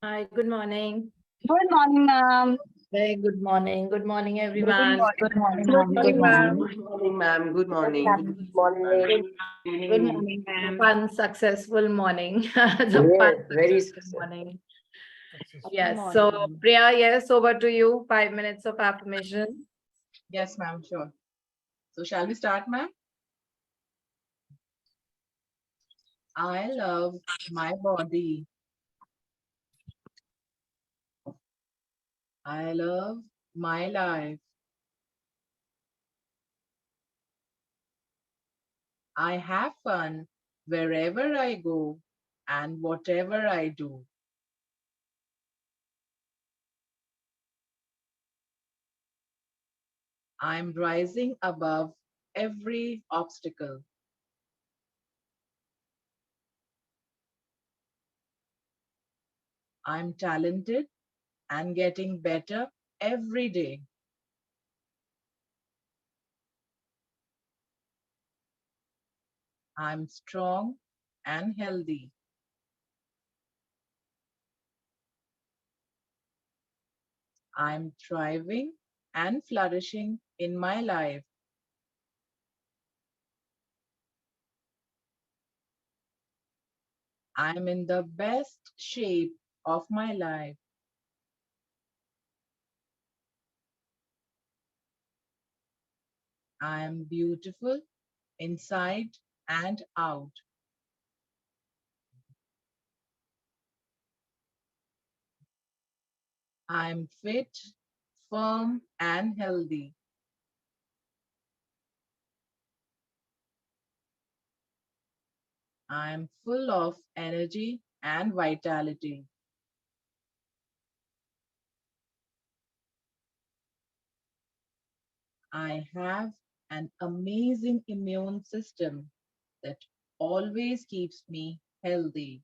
Hi, good morning. Good morning, ma'am. Very good morning. Good morning, Good everyone. morning. Good morning, Good ma'am. Good morning, ma'am. morning. Good morning, ma'am. Good Yes, morning. ma'am. Good morning. Good, Good good evening. morning, ma'am. Fun, successful morning. The fun, Yes, very successful successful. morning. Good Yes. morning, So, ma'am. Priya, yes, over to you. 5 minutes of affirmation. Yes, ma'am, sure. So, shall we start, ma'am? I love my body. I love my life. I have fun wherever I go and whatever I do. I'm rising above every obstacle. I'm talented and getting better every day. I'm strong and healthy. I'm thriving and flourishing in my life. I'm in the best shape of my life. I am beautiful inside and out. I am fit, firm, and healthy. I am full of energy and vitality. I have an amazing immune system that always keeps me healthy.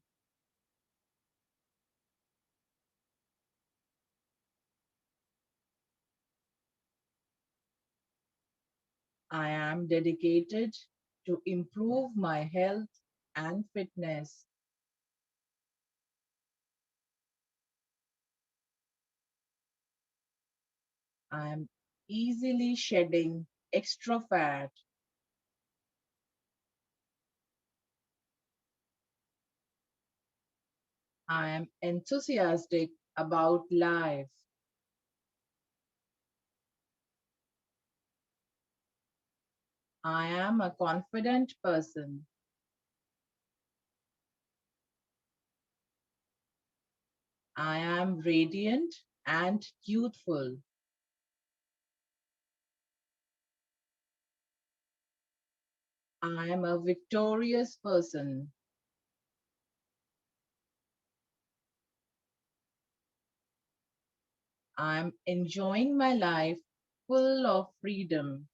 I am dedicated to improve my health and fitness. I am easily shedding extra fat. I am enthusiastic about life. I am a confident person. I am radiant and youthful. I am a victorious person. I am enjoying my life full of freedom.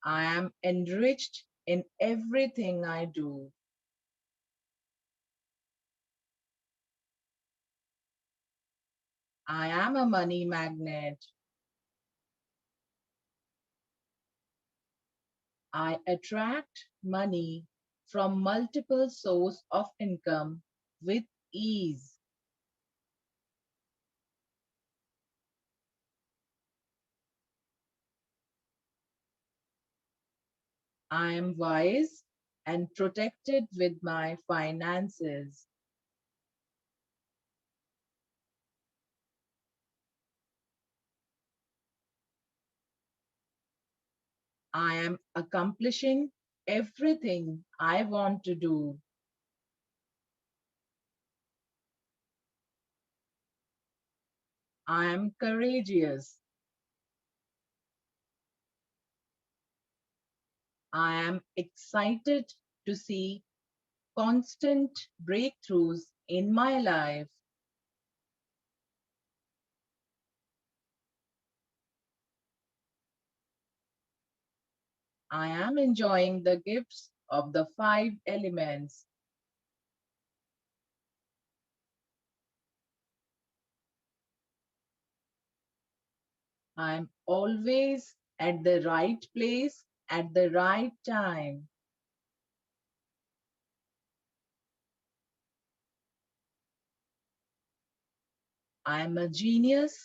I am enriched in everything I do. I am a money magnet. I attract money from multiple sources of income with ease. I am wise and protected with my finances. I am accomplishing everything I want to do. I am courageous. I am excited to see constant breakthroughs in my life. I am enjoying the gifts of the five elements. I am always at the right place at the right time. I am a genius,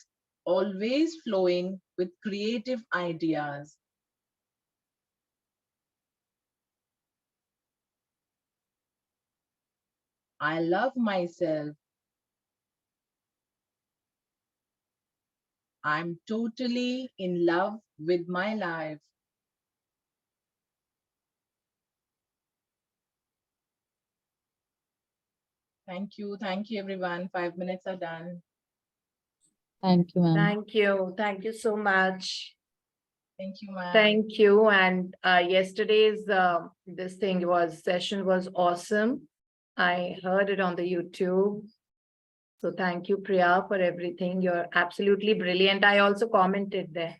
always flowing with creative ideas. I love myself. I'm totally in love with my life. Thank you everyone. 5 minutes are done. Thank you, ma'am. Thank you so much. Thank you, ma'am. Thank you. And yesterday's session was awesome. I heard it on the YouTube. So thank you, Priya, for everything. You're absolutely brilliant. I also commented there.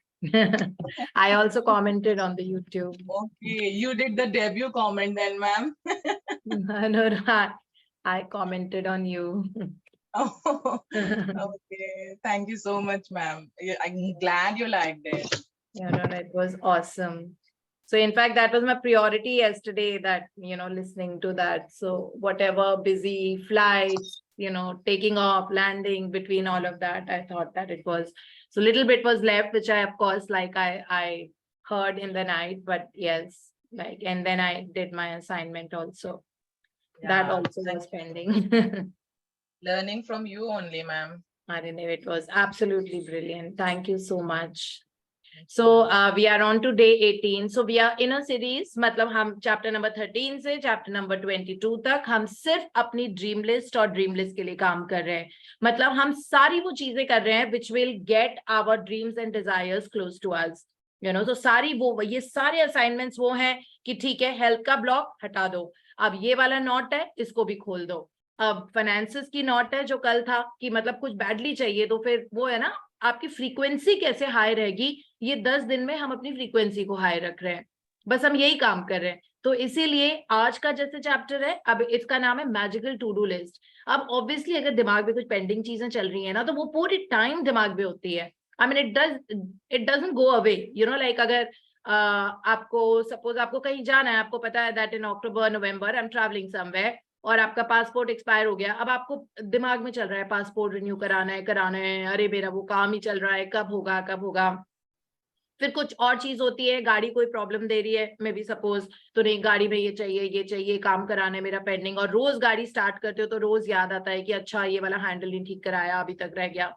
I also commented on the YouTube. Okay, you did the debut comment then, ma'am. No, I commented on you. Oh, okay. Thank you so much, ma'am. I'm glad you liked it. Yeah, no, it was awesome. So in fact, that was my priority yesterday, that, listening to that. So whatever busy flights, taking off, landing, between all of that, I thought that it was, so little bit was left, which I, of course, like I heard in the night, but yes, like, and then I did my assignment also. That Yeah, also was pending. learning from you only, ma'am. I don't know, it was absolutely brilliant. Thank you so much. So we are on to day 18. So we are in a series, मतलब हम chapter number 13 से chapter number 22 तक हम सिर्फ अपनी dream list और dream list के लिए काम कर रहे हैं. मतलब हम सारी वो चीजें कर रहे हैं which will get our dreams and desires close to us. So सारी वो ये सारे असाइनमेंट्स वो हैं कि ठीक है, हेल्थ का ब्लॉक हटा दो, अब ये वाला नोट है इसको भी खोल दो, अब फाइनेंसेस की नोट है जो कल था कि मतलब कुछ बैडली चाहिए, तो फिर वो है ना, आपकी फ्रीक्वेंसी कैसे हाई रहेगी, ये 10 दिन में हम अपनी फ्रीक्वेंसी को हाई रख रहे हैं. बस हम यही काम कर रहे हैं. तो इसीलिए आज का जैसे चैप्टर है, अब इसका नाम है मैजिकल टू डू लिस्ट. अब ऑब्वियसली अगर दिमाग में कुछ पेंडिंग चीजें चल रही है ना, तो वो पूरी टाइम दिमाग में होती है. I mean it doesn't go away, like अगर आपको सपोज आपको कहीं जाना है, आपको पता है that in October November I am travelling somewhere, और आपका पासपोर्ट एक्सपायर हो गया, अब आपको दिमाग में चल रहा है पासपोर्ट रिन्यू कराना है, अरे मेरा वो काम ही चल रहा है, कब होगा. फिर कुछ और चीज होती है, गाड़ी कोई प्रॉब्लम दे रही है, मे बी सपोज, तो नहीं गाड़ी में ये चाहिए, काम कराना है मेरा पेंडिंग, और रोज गाड़ी स्टार्ट करते हो तो रोज याद आता है कि अच्छा ये वाला हैंडल नहीं ठीक कराया, अभी तक रह गया.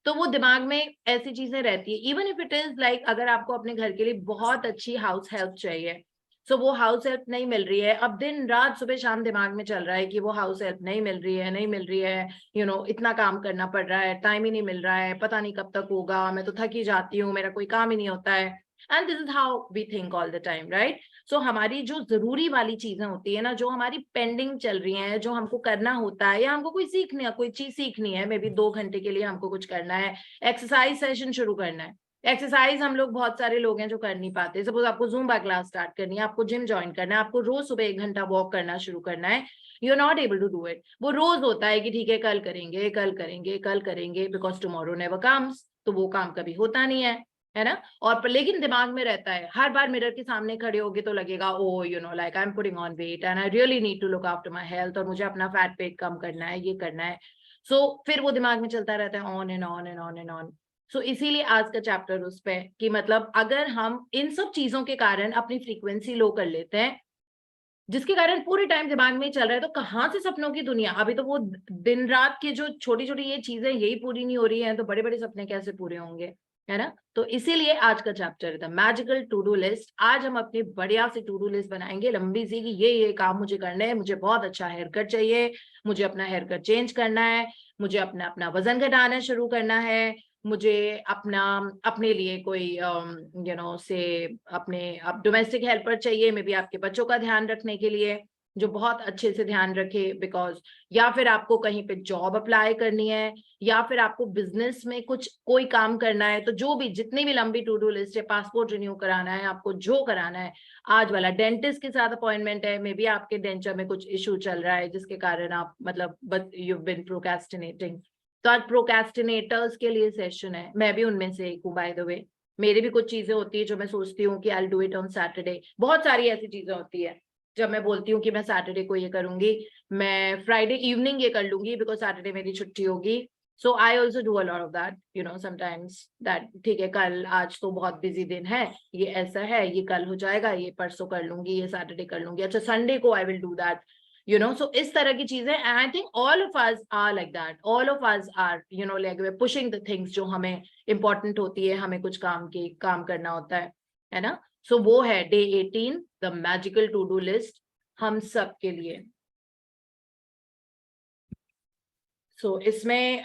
तो वो दिमाग में ऐसी चीजें रहती है. Even if it is like अगर आपको अपने घर के लिए बहुत अच्छी हाउस हेल्प चाहिए, सो वो हाउस हेल्प नहीं मिल रही है, अब दिन रात सुबह शाम दिमाग में चल रहा है कि वो हाउस हेल्प नहीं मिल रही है, इतना काम करना पड़ रहा है, टाइम ही नहीं मिल रहा है, पता नहीं कब तक होगा, मैं तो थक ही जाती हूँ, मेरा कोई काम ही नहीं होता है. And this is how we think all the time, right? So हमारी जो जरूरी वाली चीजें होती है ना, जो हमारी पेंडिंग चल रही हैं, जो हमको करना होता है, या हमको कोई चीज सीखनी है, मे बी 2 घंटे के लिए हमको कुछ करना है, एक्सरसाइज सेशन शुरू करना है. एक्सरसाइज हम लोग बहुत सारे लोग हैं जो कर नहीं पाते. सपोज आपको ज़ुम्बा क्लास स्टार्ट करनी है, आपको जिम ज्वाइन करना है, आपको रोज सुबह 1 घंटा वॉक करना शुरू करना है, you are not able to do it. वो रोज होता है कि ठीक है कल करेंगे बिकॉज टुमारो नेवर कम्स, तो वो काम कभी होता नहीं है ना. और लेकिन दिमाग में रहता है, हर बार मिरर के सामने खड़े होगे तो लगेगा oh like I am putting on weight and I really need to look after my health, और मुझे अपना फैट पेट कम करना है, ये करना है. सो फिर वो दिमाग में चलता रहता है ऑन एंड ऑन. सो इसीलिए आज का चैप्टर उस पे कि मतलब अगर हम इन सब चीजों के कारण अपनी फ्रीक्वेंसी लो कर लेते हैं, जिसके कारण पूरे टाइम दिमाग में चल रहा है, तो कहाँ से सपनों की दुनिया. अभी तो वो दिन रात की जो छोटी छोटी ये चीजें यही पूरी नहीं हो रही हैं, तो बड़े बड़े सपने कैसे पूरे होंगे, है ना. तो इसीलिए आज का चैप्टर था मैजिकल टू डू लिस्ट. आज हम अपनी बढ़िया सी टू डू लिस्ट बनाएंगे, लंबी सी, कि ये काम मुझे करने हैं, मुझे बहुत अच्छा हेयर कट चाहिए, मुझे अपना हेयर कट चेंज करना है, मुझे अपना वजन घटाना शुरू करना है, मुझे अपने लिए कोई से अपने डोमेस्टिक हेल्पर चाहिए, मे बी आपके बच्चों का ध्यान रखने के लिए, जो बहुत अच्छे से ध्यान रखे, बिकॉज या फिर आपको कहीं पे जॉब अप्लाई करनी है, या फिर आपको बिजनेस में कोई काम करना है. तो जो भी जितनी भी लंबी टू डू लिस्ट है, पासपोर्ट रिन्यू कराना है, आपको जो कराना है, आज वाला डेंटिस्ट के साथ अपॉइंटमेंट है, मे बी आपके डेंचर में कुछ इशू चल रहा है जिसके कारण आप मतलब यू बीन प्रोक्रेस्टिनेटिंग. तो आज प्रोक्रेस्टिनेटर्स के लिए सेशन है, मैं भी उनमें से एक हूँ बाय द वे. मेरी भी कुछ चीजें होती है जो मैं सोचती हूँ कि आई will do it on Saturday. बहुत सारी ऐसी चीजें होती है जब मैं बोलती हूँ कि मैं सैटरडे को ये करूंगी, मैं फ्राइडे इवनिंग ये कर लूंगी बिकॉज सैटरडे मेरी छुट्टी होगी. So I also do a lot of that, sometimes that ठीक है कल आज तो बहुत बिजी दिन है, ये ऐसा है, ये कल हो जाएगा, ये परसों कर लूंगी, ये सैटरडे कर लूंगी, अच्छा संडे को I will do that, so इस तरह की चीजें. And I think all of us are like that, all of us are like way pushing the things जो हमें इंपॉर्टेंट होती है, हमें कुछ काम करना होता है ना. सो वो है day 18, the magical to do list हम सब के लिए. सो इसमें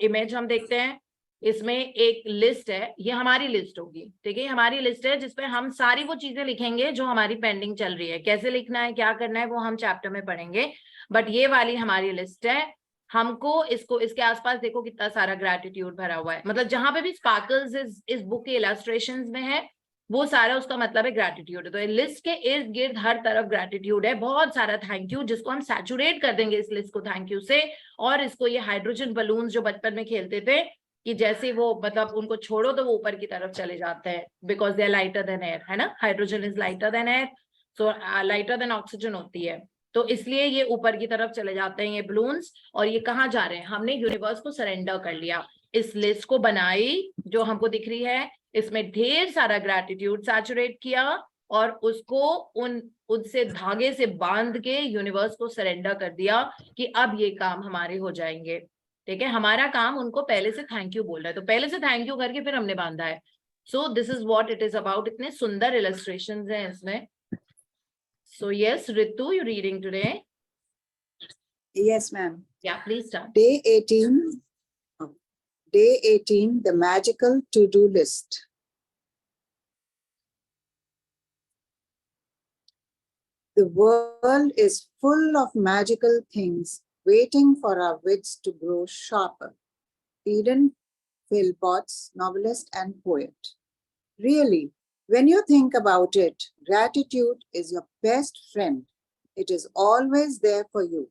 इमेज हम देखते हैं. इसमें एक लिस्ट है, ये हमारी लिस्ट होगी, ठीक है, हमारी लिस्ट है जिसपे हम सारी वो चीजें लिखेंगे जो हमारी पेंडिंग चल रही है. कैसे लिखना है, क्या करना है, वो हम चैप्टर में पढ़ेंगे, बट ये वाली हमारी लिस्ट है. हमको इसके आसपास देखो कितना सारा ग्रैटिट्यूड भरा हुआ है, मतलब जहां पे भी स्पार्कल्स इस बुक के इलस्ट्रेशंस में है, वो सारा उसका मतलब है ग्रैटिट्यूड. तो लिस्ट के इर्द गिर्द हर तरफ ग्रैटिट्यूड है, बहुत सारा थैंक यू, जिसको हम सैचुरेट कर देंगे इस लिस्ट को थैंक यू से. और इसको ये हाइड्रोजन बलून जो बचपन में खेलते थे कि जैसे वो मतलब उनको छोड़ो तो वो ऊपर की तरफ चले जाते हैं, because they are lighter than air, है ना, hydrogen is lighter than air, so lighter than oxygen होती है, तो इसलिए ये ऊपर की तरफ चले जाते हैं ये बलून्स. और ये कहाँ जा रहे हैं, हमने यूनिवर्स को सरेंडर कर लिया, इस लिस्ट को बनाई जो हमको दिख रही है, इसमें ढेर सारा ग्रैटिट्यूड सैचुरेट किया और उसको उनसे धागे से बांध के यूनिवर्स को सरेंडर कर दिया कि अब ये काम हमारे हो जाएंगे. ठीक है, हमारा काम उनको पहले से थैंक यू बोल रहा है, तो पहले से थैंक यू करके फिर हमने बांधा है. So this is what it is about. इतने सुंदर इलस्ट्रेशंस हैं इसमें. So yes Ritu, you reading today? Yes, ma'am. Yeah, please start. Day 18, the magical to-do list. The world is full of magical things waiting for our wits to grow sharper. Eden Philpotts, novelist and poet. Really, when you think about it, gratitude is your best friend. It is always there for you,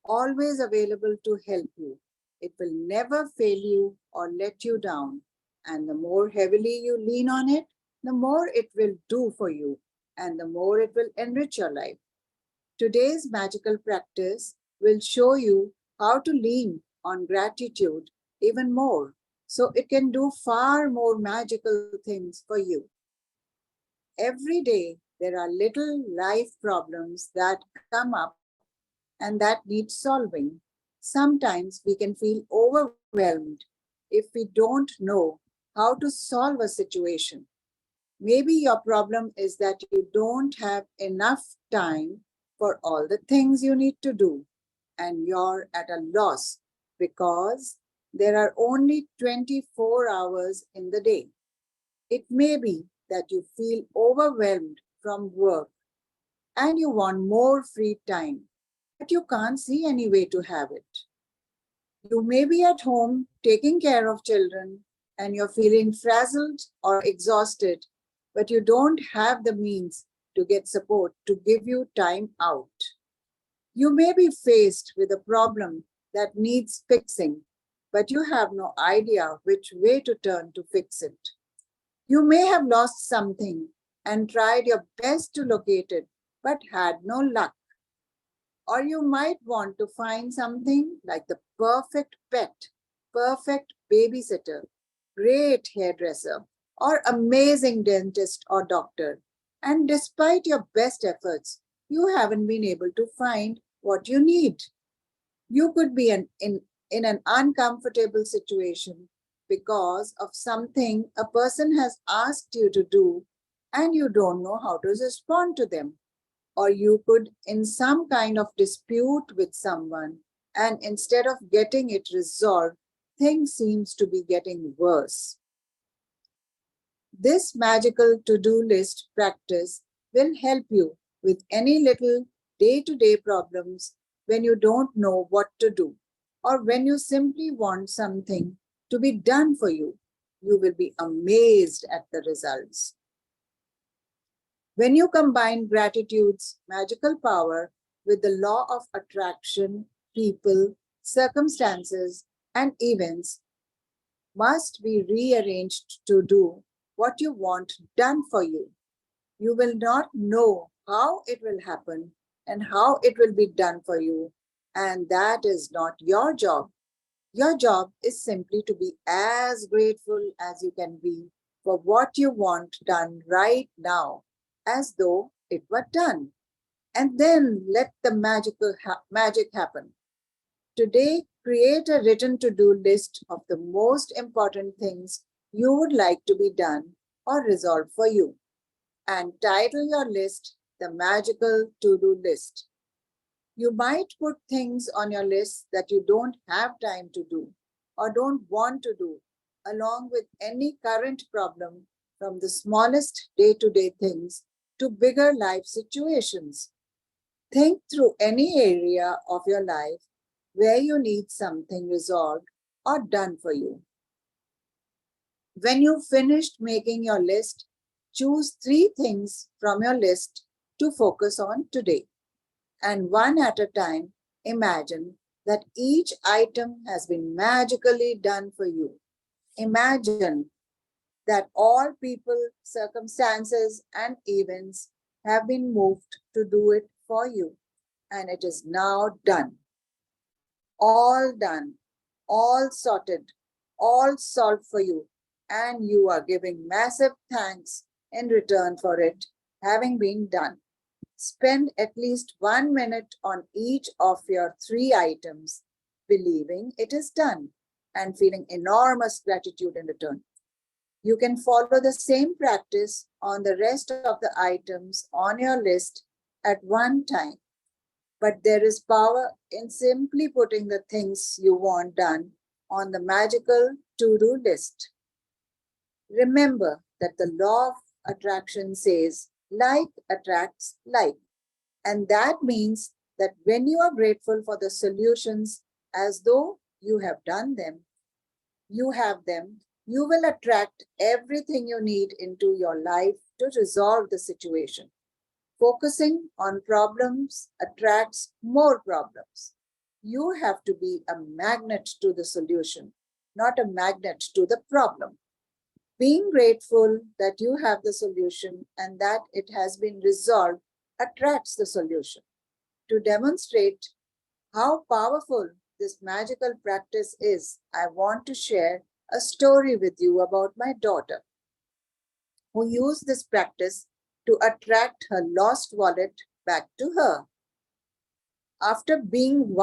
always available to help you. It will never fail you or let you down. And the more heavily you lean on it, the more it will do for you, and the more it will enrich your life. Today's magical practice will show you how to lean on gratitude even more, so it can do far more magical things for you. Every day, there are little life problems that come up and that need solving. Sometimes we can feel overwhelmed if we don't know how to solve a situation. Maybe your problem is that you don't have enough time for all the things you need to do, and you're at a loss because there are only 24 hours in the day. It may be that you feel overwhelmed from work and you want more free time, but you can't see any way to have it. You may be at home taking care of children and you're feeling frazzled or exhausted, but you don't have the means to get support to give you time out. You may be faced with a problem that needs fixing, but you have no idea which way to turn to fix it. You may have lost something and tried your best to locate it, but had no luck. Or you might want to find something like the perfect pet, perfect babysitter, great hairdresser, or amazing dentist or doctor. And despite your best efforts, you haven't been able to find what you need. You could be in an uncomfortable situation because of something a person has asked you to do and you don't know how to respond to them. Or you could in some kind of dispute with someone, and instead of getting it resolved, things seems to be getting worse. This magical to-do list practice will help you with any little day-to-day problems when you don't know what to do, or when you simply want something to be done for you. You will be amazed at the results. When you combine gratitude's magical power with the law of attraction, people, circumstances, and events must be rearranged to do what you want done for you. You will not know how it will happen and how it will be done for you, and that is not your job. Your job is simply to be as grateful as you can be for what you want done right now, as though it were done. And then let the magic happen. Today, create a written to-do list of the most important things you would like to be done or resolved for you, and title your list the magical to-do list. You might put things on your list that you don't have time to do or don't want to do, along with any current problem, from the smallest day-to-day things to bigger life situations. Think through any area of your life where you need something resolved or done for you. When you've finished making your list, choose 3 things from your list to focus on today. And one at a time, imagine that each item has been magically done for you. Imagine that all people, circumstances, and events have been moved to do it for you, and it is now done. All done, all sorted, all solved for you, and you are giving massive thanks in return for it having been done. Spend at least 1 minute on each of your 3 items, believing it is done and feeling enormous gratitude in return. You can follow the same practice on the rest of the items on your list at one time. But there is power in simply putting the things you want done on the magical to-do list. Remember that the law of attraction says like attracts like. And that means that when you are grateful for the solutions as though you have done them, you have them, you will attract everything you need into your life to resolve the situation. Focusing on problems attracts more problems. You have to be a magnet to the solution, not a magnet to the problem. Being grateful that you have the solution and that it has been resolved attracts the solution. To demonstrate how powerful this magical practice is, I want to share a story with you about my daughter, who used this practice to attract her lost wallet back to her. After being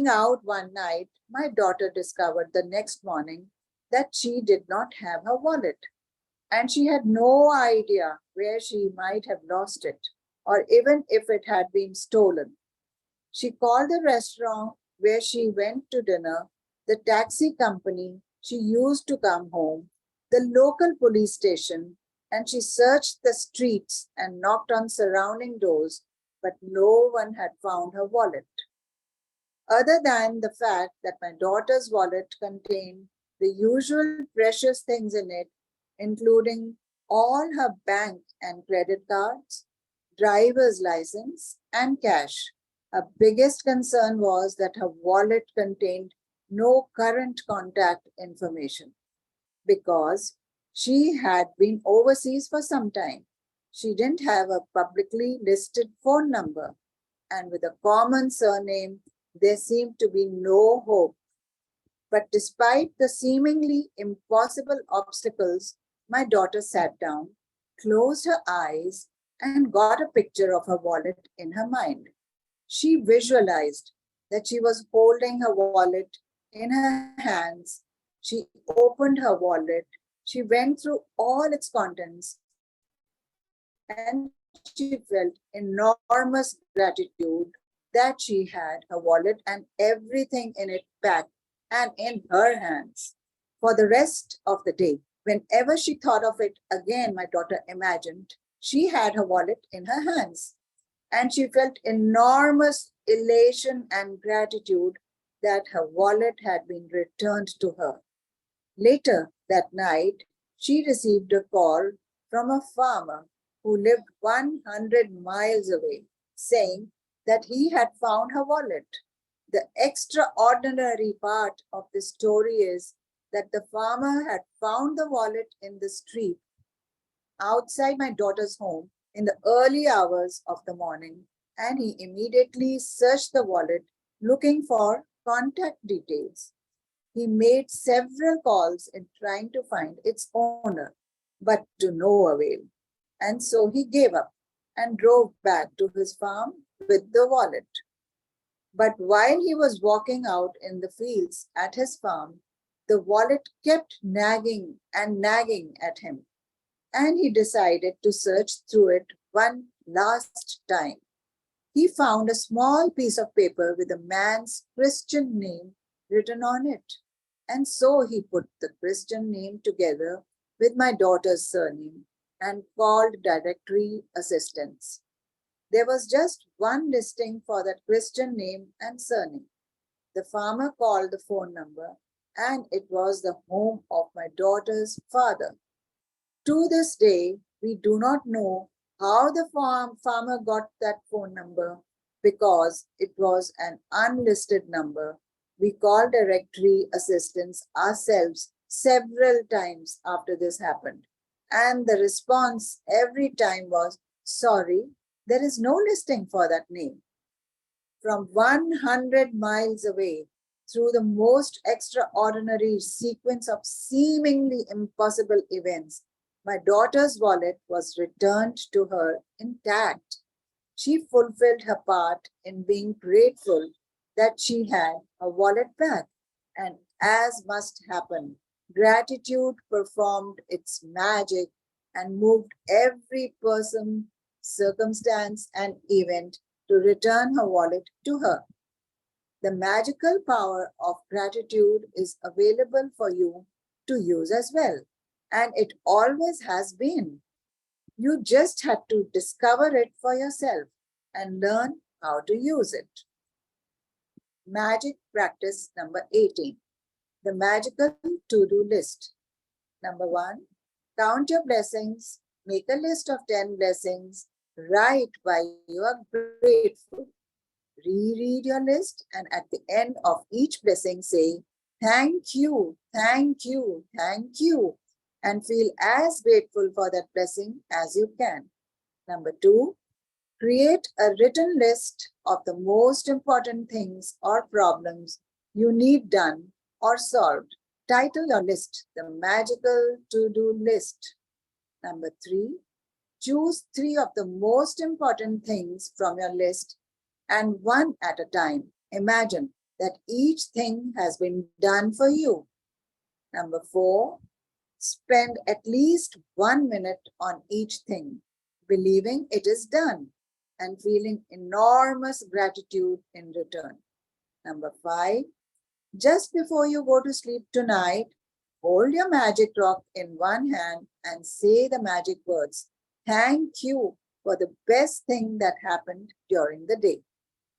out one night, my daughter discovered the next morning that she did not have her wallet, and she had no idea where she might have lost it, or even if it had been stolen. She called the restaurant where she went to dinner, the taxi company she used to come home, the local police station, and she searched the streets and knocked on surrounding doors, but no one had found her wallet. Other than the fact that my daughter's wallet contained the usual precious things in it, including all her bank and credit cards, driver's license, and cash, her biggest concern was that her wallet contained no current contact information. Because she had been overseas for some time, she didn't have a publicly listed phone number, and with a common surname, there seemed to be no hope. But despite the seemingly impossible obstacles, my daughter sat down, closed her eyes, and got a picture of her wallet in her mind. She visualized that she was holding her wallet in her hands. She opened her wallet. She went through all its contents, and she felt enormous gratitude that she had her wallet and everything in it back and in her hands. For the rest of the day, whenever she thought of it again, my daughter imagined she had her wallet in her hands, and she felt enormous elation and gratitude that her wallet had been returned to her. Later that night, she received a call from a farmer who lived 100 miles away, saying that he had found her wallet. The extraordinary part of this story is that the farmer had found the wallet in the street outside my daughter's home in the early hours of the morning, and he immediately searched the wallet looking for contact details. He made several calls in trying to find its owner, but to no avail. And so he gave up and drove back to his farm with the wallet. But while he was walking out in the fields at his farm, the wallet kept nagging and nagging at him, and he decided to search through it one last time. He found a small piece of paper with a man's Christian name written on it. And so he put the Christian name together with my daughter's surname and called directory assistance. There was just one listing for that Christian name and surname. The farmer called the phone number, and it was the home of my daughter's father. To this day, we do not know how the farmer got that phone number because it was an unlisted number. We called directory assistance ourselves several times after this happened. And the response every time was, sorry, there is no listing for that name. From 100 miles away, through the most extraordinary sequence of seemingly impossible events, my daughter's wallet was returned to her intact. She fulfilled her part in being grateful that she had her wallet back. And as must happen, gratitude performed its magic and moved every person, circumstance, and event to return her wallet to her. The magical power of gratitude is available for you to use as well, and it always has been. You just had to discover it for yourself and learn how to use it. Magic practice number 18, the magical to-do list. Number 1, count your blessings, make a list of 10 blessings, write why you are grateful. Reread your list, and at the end of each blessing say, thank you, thank you, thank you, and feel as grateful for that blessing as you can. Number 2, create a written list of the most important things or problems you need done or solved. Title your list, the magical to-do list. Number 3, choose 3 of the most important things from your list, and one at a time, imagine that each thing has been done for you. Number 4, spend at least 1 minute on each thing, believing it is done and feeling enormous gratitude in return. Number 5, just before you go to sleep tonight, hold your magic rock in one hand and say the magic words, thank you for the best thing that happened during the day.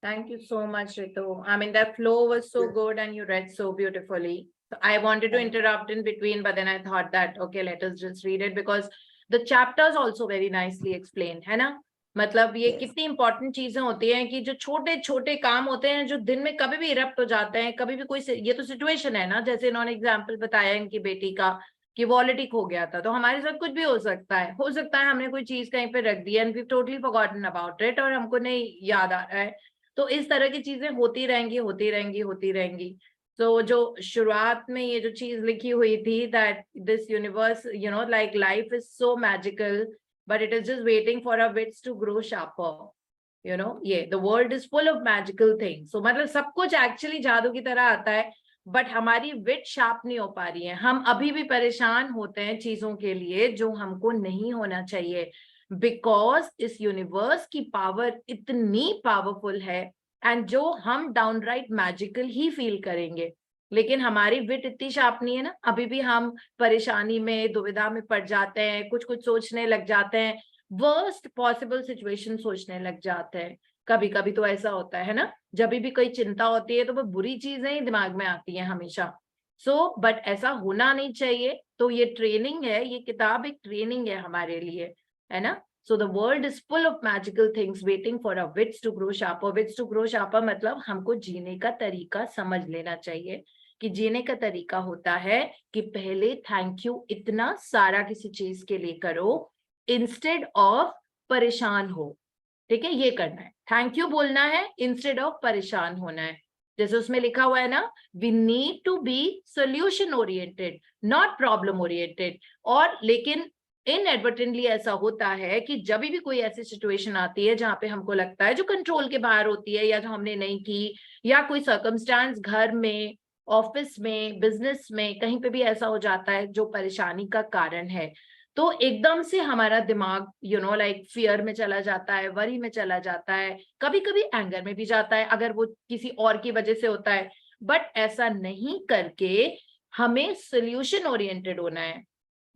Thank you so much, Ritu. I mean, that flow was so good and you read so beautifully. So I wanted to interrupt in between, but then I thought that, okay, let us just read it because the chapters also very nicely explained, है ना? मतलब ये कितनी important चीजें होती हैं कि जो छोटे छोटे काम होते हैं जो दिन में कभी भी इरप्ट हो जाते हैं, कभी भी कोई ये तो सिचुएशन है ना, जैसे इन्होंने एग्जांपल बताया इनकी बेटी का कि वॉलेट ही खो गया था, तो हमारे साथ कुछ भी हो सकता है हमने कोई चीज कहीं पे रख दी and we totally forgotten about it और हमको नहीं याद आ रहा है, तो इस तरह की चीजें होती रहेंगी. तो जो शुरुआत में ये जो चीज लिखी हुई थी that this universe, you know, like life is so magical, but it is just waiting for our wits to grow sharper. You know, yeah, the world is full of magical things. So मतलब सब कुछ actually जादू की तरह आता है, but हमारी विट sharp नहीं हो पा रही है. हम अभी भी परेशान होते हैं चीजों के लिए जो हमको नहीं होना चाहिए, बिकॉज इस यूनिवर्स की पावर इतनी पावरफुल है एंड जो हम डाउनराइट मैजिकल ही फील करेंगे, लेकिन हमारी विट इतनी शार्प नहीं है ना. अभी भी हम परेशानी में दुविधा में पड़ जाते हैं, कुछ कुछ सोचने लग जाते हैं, वर्स्ट पॉसिबल सिचुएशन सोचने लग जाते हैं. कभी कभी तो ऐसा होता है ना, जब भी कोई चिंता होती है तो वो बुरी चीजें ही दिमाग में आती हैं हमेशा. सो बट ऐसा होना नहीं चाहिए. तो ये ट्रेनिंग है, ये किताब एक ट्रेनिंग है हमारे लिए, है ना. So the world is full of magical things waiting for our wits to grow sharper. Wits to grow sharper मतलब हमको जीने का तरीका समझ लेना चाहिए कि जीने का तरीका होता है कि पहले थैंक यू इतना सारा किसी चीज के लिए करो इंस्टेड ऑफ परेशान हो. ठीक है, ये करना है, थैंक यू बोलना है इंस्टेड ऑफ परेशान होना है. जैसे उसमें लिखा हुआ है ना, we need to be solution oriented, not problem oriented. और लेकिन इनएडवर्टेंटली ऐसा होता है कि जब भी कोई ऐसी सिचुएशन आती है जहां पे हमको लगता है जो कंट्रोल के बाहर होती है, या जो हमने नहीं की, या कोई सर्कमस्टांस घर में, ऑफिस में, बिजनेस में, कहीं पे भी ऐसा हो जाता है जो परेशानी का कारण है, तो एकदम से हमारा दिमाग लाइक फियर में चला जाता है, वरी में चला जाता है, कभी कभी एंगर में भी जाता है अगर वो किसी और की वजह से होता है। बट ऐसा नहीं करके हमें सोल्यूशन ओरिएंटेड होना है।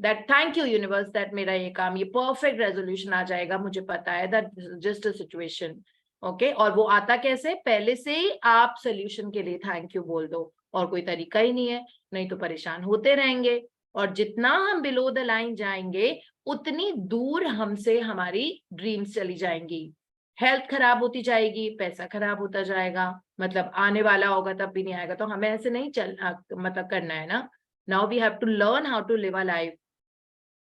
That thank you universe, that मेरा ये काम, ये परफेक्ट रेजोल्यूशन आ जाएगा, मुझे पता है, that just a situation. Okay, और वो आता कैसे? पहले से ही आप सोल्यूशन के लिए थैंक यू बोल दो, और कोई तरीका ही नहीं है, नहीं तो परेशान होते रहेंगे। और जितना हम बिलो द लाइन जाएंगे उतनी दूर हमसे हमारी ड्रीम्स चली जाएंगी, हेल्थ खराब होती जाएगी, पैसा खराब होता जाएगा, मतलब आने वाला होगा तब भी नहीं आएगा। तो हमें ऐसे नहीं मतलब करना है ना। Now we have to learn how to live a life.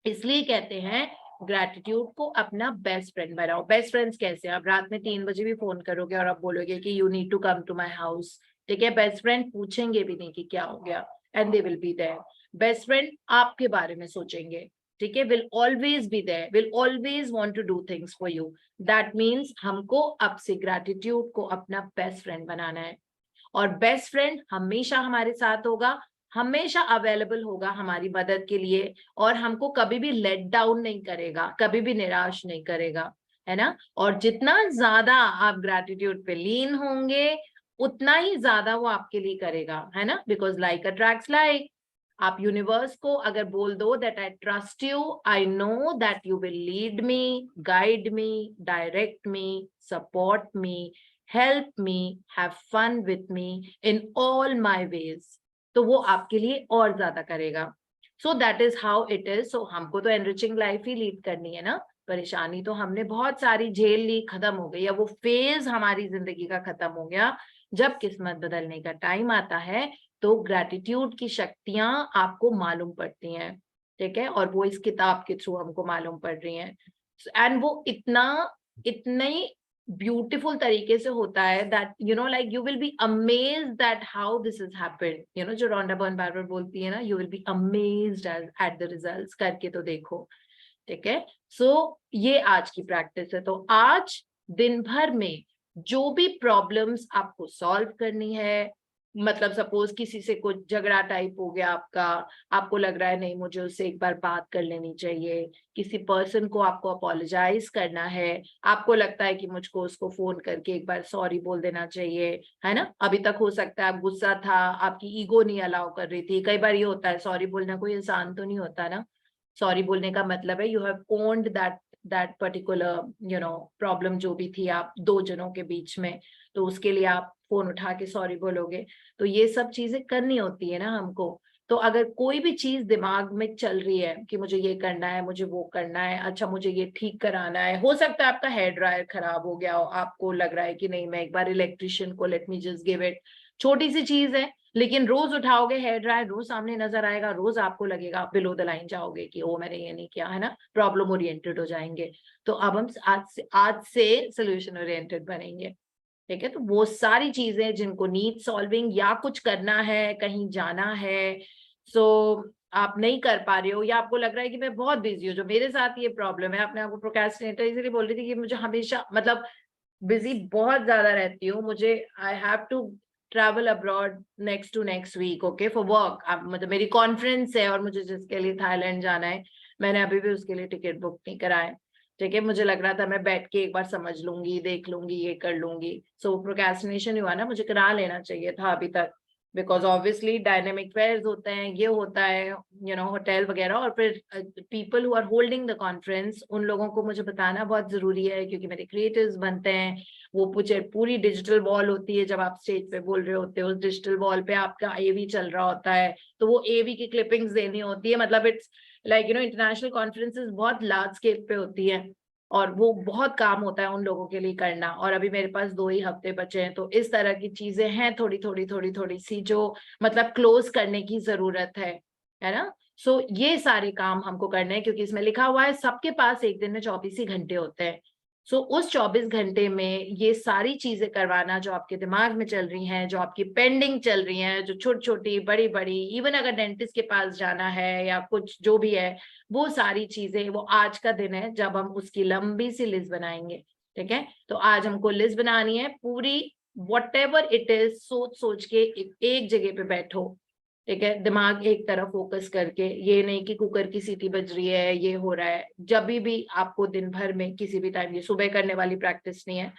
इसलिए कहते हैं ग्रैटिट्यूड को अपना बेस्ट फ्रेंड बनाओ। बेस्ट फ्रेंड्स कैसे? आप रात में 3 बजे भी फोन करोगे और आप बोलोगे कि you need to come to my house, ठीक है? बेस्ट फ्रेंड पूछेंगे भी नहीं कि क्या हो गया, and they will be there. Best friend आपके बारे में सोचेंगे, ठीक है? Will always be there, will always want to do things for you. That means हमको अब से ग्रैटिट्यूड को अपना बेस्ट फ्रेंड बनाना है। और बेस्ट फ्रेंड हमेशा हमारे साथ होगा, हमेशा अवेलेबल होगा हमारी मदद के लिए, और हमको कभी भी लेट डाउन नहीं करेगा, कभी भी निराश नहीं करेगा, है ना? और जितना ज्यादा आप ग्रैटिट्यूड पे लीन होंगे उतना ही ज्यादा वो आपके लिए करेगा, है ना? Because like attracts like. आप यूनिवर्स को अगर बोल दो that I trust you, I know that you will lead me, guide me, direct me, support me, help me, have fun with me in all my ways, तो वो आपके लिए और ज्यादा करेगा। So that is how it is. So हमको तो enriching life ही lead करनी है ना। परेशानी तो हमने बहुत सारी झेल ली, खत्म हो गई, या वो फेज हमारी जिंदगी का खत्म हो गया। जब किस्मत बदलने का टाइम आता है तो ग्रैटिट्यूड की शक्तियां आपको मालूम पड़ती हैं, ठीक है? और वो इस किताब के थ्रू हमको मालूम पड़ रही हैं। एंड वो इतनी ब्यूटीफुल तरीके से होता है that like you will be amazed at how this has happened, जो रोंडा बर्न बार बोलती है ना, you will be amazed at the results, करके तो देखो, ठीक है? सो ये आज की प्रैक्टिस है। तो आज दिन भर में जो भी प्रॉब्लम्स आपको सॉल्व करनी है, मतलब सपोज किसी से कुछ झगड़ा टाइप हो गया आपका, आपको लग रहा है नहीं मुझे उससे एक बार बात कर लेनी चाहिए, किसी पर्सन को आपको अपोलोजाइज करना है, आपको लगता है कि मुझको उसको फोन करके एक बार सॉरी बोल देना चाहिए, है ना? अभी तक हो सकता है आप गुस्सा था, आपकी ईगो नहीं अलाउ कर रही थी। कई बार ये होता है, सॉरी बोलना कोई आसान तो नहीं होता ना। सॉरी बोलने का मतलब है you have owned that particular problem जो भी थी आप दो जनों के बीच में, तो उसके लिए आप फोन उठा के सॉरी बोलोगे। तो ये सब चीजें करनी होती है ना हमको। तो अगर कोई भी चीज दिमाग में चल रही है कि मुझे ये करना है, मुझे वो करना है, अच्छा मुझे ये ठीक कराना है, हो सकता है आपका हेयर ड्रायर खराब हो गया हो, आपको लग रहा है कि नहीं मैं एक बार इलेक्ट्रिशियन को, let me just give it, छोटी सी चीज है, लेकिन रोज उठाओगे हेयर ड्रायर, रोज सामने नजर आएगा, रोज आपको लगेगा, आप बिलो द लाइन जाओगे कि ओ मैंने ये नहीं किया, है ना? प्रॉब्लम ओरिएंटेड हो जाएंगे। तो अब हम आज से सोल्यूशन ओरिएंटेड बनेंगे, ठीक है? तो वो सारी चीजें जिनको नीड सॉल्विंग या कुछ करना है, कहीं जाना है, सो आप नहीं कर पा रहे हो, या आपको लग रहा है कि मैं बहुत बिजी हूँ, जो मेरे साथ ये प्रॉब्लम है, अपने आपको प्रोक्रेस्टिनेटर इसलिए बोल रही थी कि मुझे हमेशा मतलब बिजी बहुत ज्यादा रहती हूँ, मुझे I have to travel abroad next to next week, okay, for work. मतलब मेरी कॉन्फ्रेंस है और मुझे जिसके लिए थाईलैंड जाना है, मैंने अभी भी उसके लिए टिकट बुक नहीं कराए, ठीक है? मुझे लग रहा था मैं बैठ के एक बार समझ लूंगी, देख लूंगी, ये कर लूंगी। सो प्रोक्रेस्टिनेशन हुआ ना, मुझे करा लेना चाहिए था अभी तक, बिकॉज ऑब्वियसली डायनेमिक फेयर्स होते हैं, ये होता है होटल वगैरह, और फिर people who are holding the conference, उन लोगों को मुझे बताना बहुत जरूरी है, क्योंकि मेरे क्रिएटिव्स बनते हैं, वो पूरी डिजिटल वॉल होती है, जब आप स्टेज पे बोल रहे होते हो उस डिजिटल वॉल पे आपका एवी चल रहा होता है, तो वो एवी की क्लिपिंग्स देनी होती है। मतलब इट्स लाइक इंटरनेशनल कॉन्फ्रेंसेस बहुत लार्ज स्केल पे होती है, और वो बहुत काम होता है उन लोगों के लिए करना। और अभी मेरे पास 2 ही हफ्ते बचे हैं, तो इस तरह की चीजें हैं थोड़ी सी जो मतलब क्लोज करने की जरूरत है ना? सो ये सारे काम हमको करने हैं, क्योंकि इसमें लिखा हुआ है सबके पास एक दिन में 24 ही घंटे होते हैं। सो उस 24 घंटे में ये सारी चीजें करवाना जो आपके दिमाग में चल रही हैं, जो आपकी पेंडिंग चल रही हैं, जो छोटी छोटी बड़ी बड़ी, इवन अगर डेंटिस्ट के पास जाना है या कुछ जो भी है, वो सारी चीजें, वो आज का दिन है जब हम उसकी लंबी सी लिस्ट बनाएंगे। ठीक है, तो आज हमको लिस्ट बनानी है पूरी, whatever it is, सोच सोच के एक जगह पे बैठो। ठीक है, दिमाग एक तरफ फोकस करके, ये नहीं कि कुकर की सीटी बज रही है, ये हो रहा है। जब भी आपको दिन भर में किसी भी टाइम, ये सुबह करने वाली प्रैक्टिस नहीं है,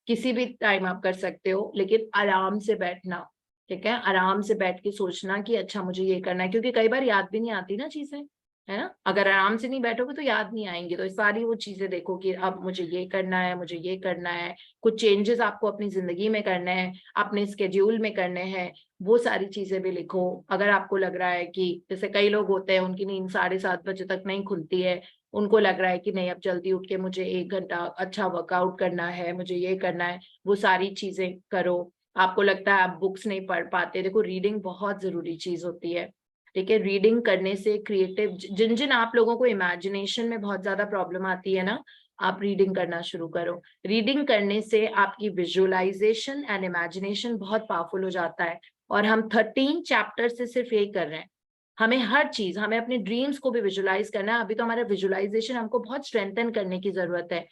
किसी भी टाइम आप कर सकते हो, लेकिन आराम से बैठना। ठीक है, आराम से बैठ के सोचना कि अच्छा मुझे ये करना है, क्योंकि कई बार याद भी नहीं आती ना चीजें, है ना। अगर आराम से नहीं बैठोगे तो याद नहीं आएंगी। तो सारी वो चीजें देखो कि अब मुझे ये करना है, मुझे ये करना है, कुछ चेंजेस आपको अपनी जिंदगी में करने हैं, अपने स्केड्यूल में करने हैं, वो सारी चीजें भी लिखो। अगर आपको लग रहा है कि जैसे कई लोग होते हैं उनकी नींद 7:30 बजे तक नहीं खुलती है, उनको लग रहा है कि नहीं अब जल्दी उठ के मुझे 1 घंटा अच्छा वर्कआउट करना है, मुझे ये करना है, वो सारी चीजें करो। आपको लगता है आप बुक्स नहीं पढ़ पाते, देखो रीडिंग बहुत जरूरी चीज होती है। ठीक है, रीडिंग करने से क्रिएटिव, जिन जिन आप लोगों को इमेजिनेशन में बहुत ज्यादा प्रॉब्लम आती है ना, आप रीडिंग करना शुरू करो। रीडिंग करने से आपकी विजुअलाइजेशन एंड इमेजिनेशन बहुत पावरफुल हो जाता है। और हम 13 चैप्टर से सिर्फ यही कर रहे हैं। हमें हर चीज, हमें अपने ड्रीम्स को भी विजुअलाइज करना है। अभी तो हमारा विजुअलाइजेशन हमको बहुत स्ट्रेंथन करने की जरूरत है।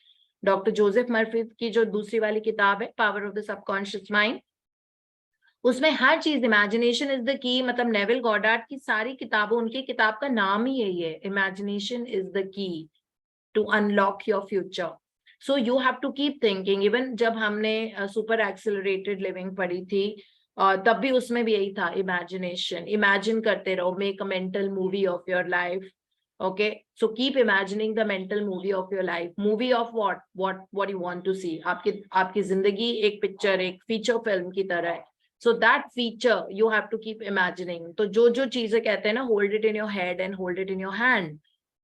डॉक्टर जोसेफ मर्फी की जो दूसरी वाली किताब है, power of the subconscious mind, उसमें हर चीज इमेजिनेशन इज द की, मतलब नेविल गॉडार्ड की सारी किताबों, उनकी किताब का नाम ही यही है, imagination is the key to unlock your future. So you have to keep thinking. Even जब हमने सुपर एक्सेलरेटेड लिविंग पढ़ी थी, तब भी उसमें भी यही था, इमेजिनेशन। इमेजिन करते रहो, make a mental movie of your life. Okay, so keep imagining the mental movie of your life. Movie of what you want to see. आपकी जिंदगी एक पिक्चर, एक फीचर फिल्म की तरह है। So that feature you have to keep imagining. तो जो चीजें कहते हैं ना, hold it in your head and hold it in your hand,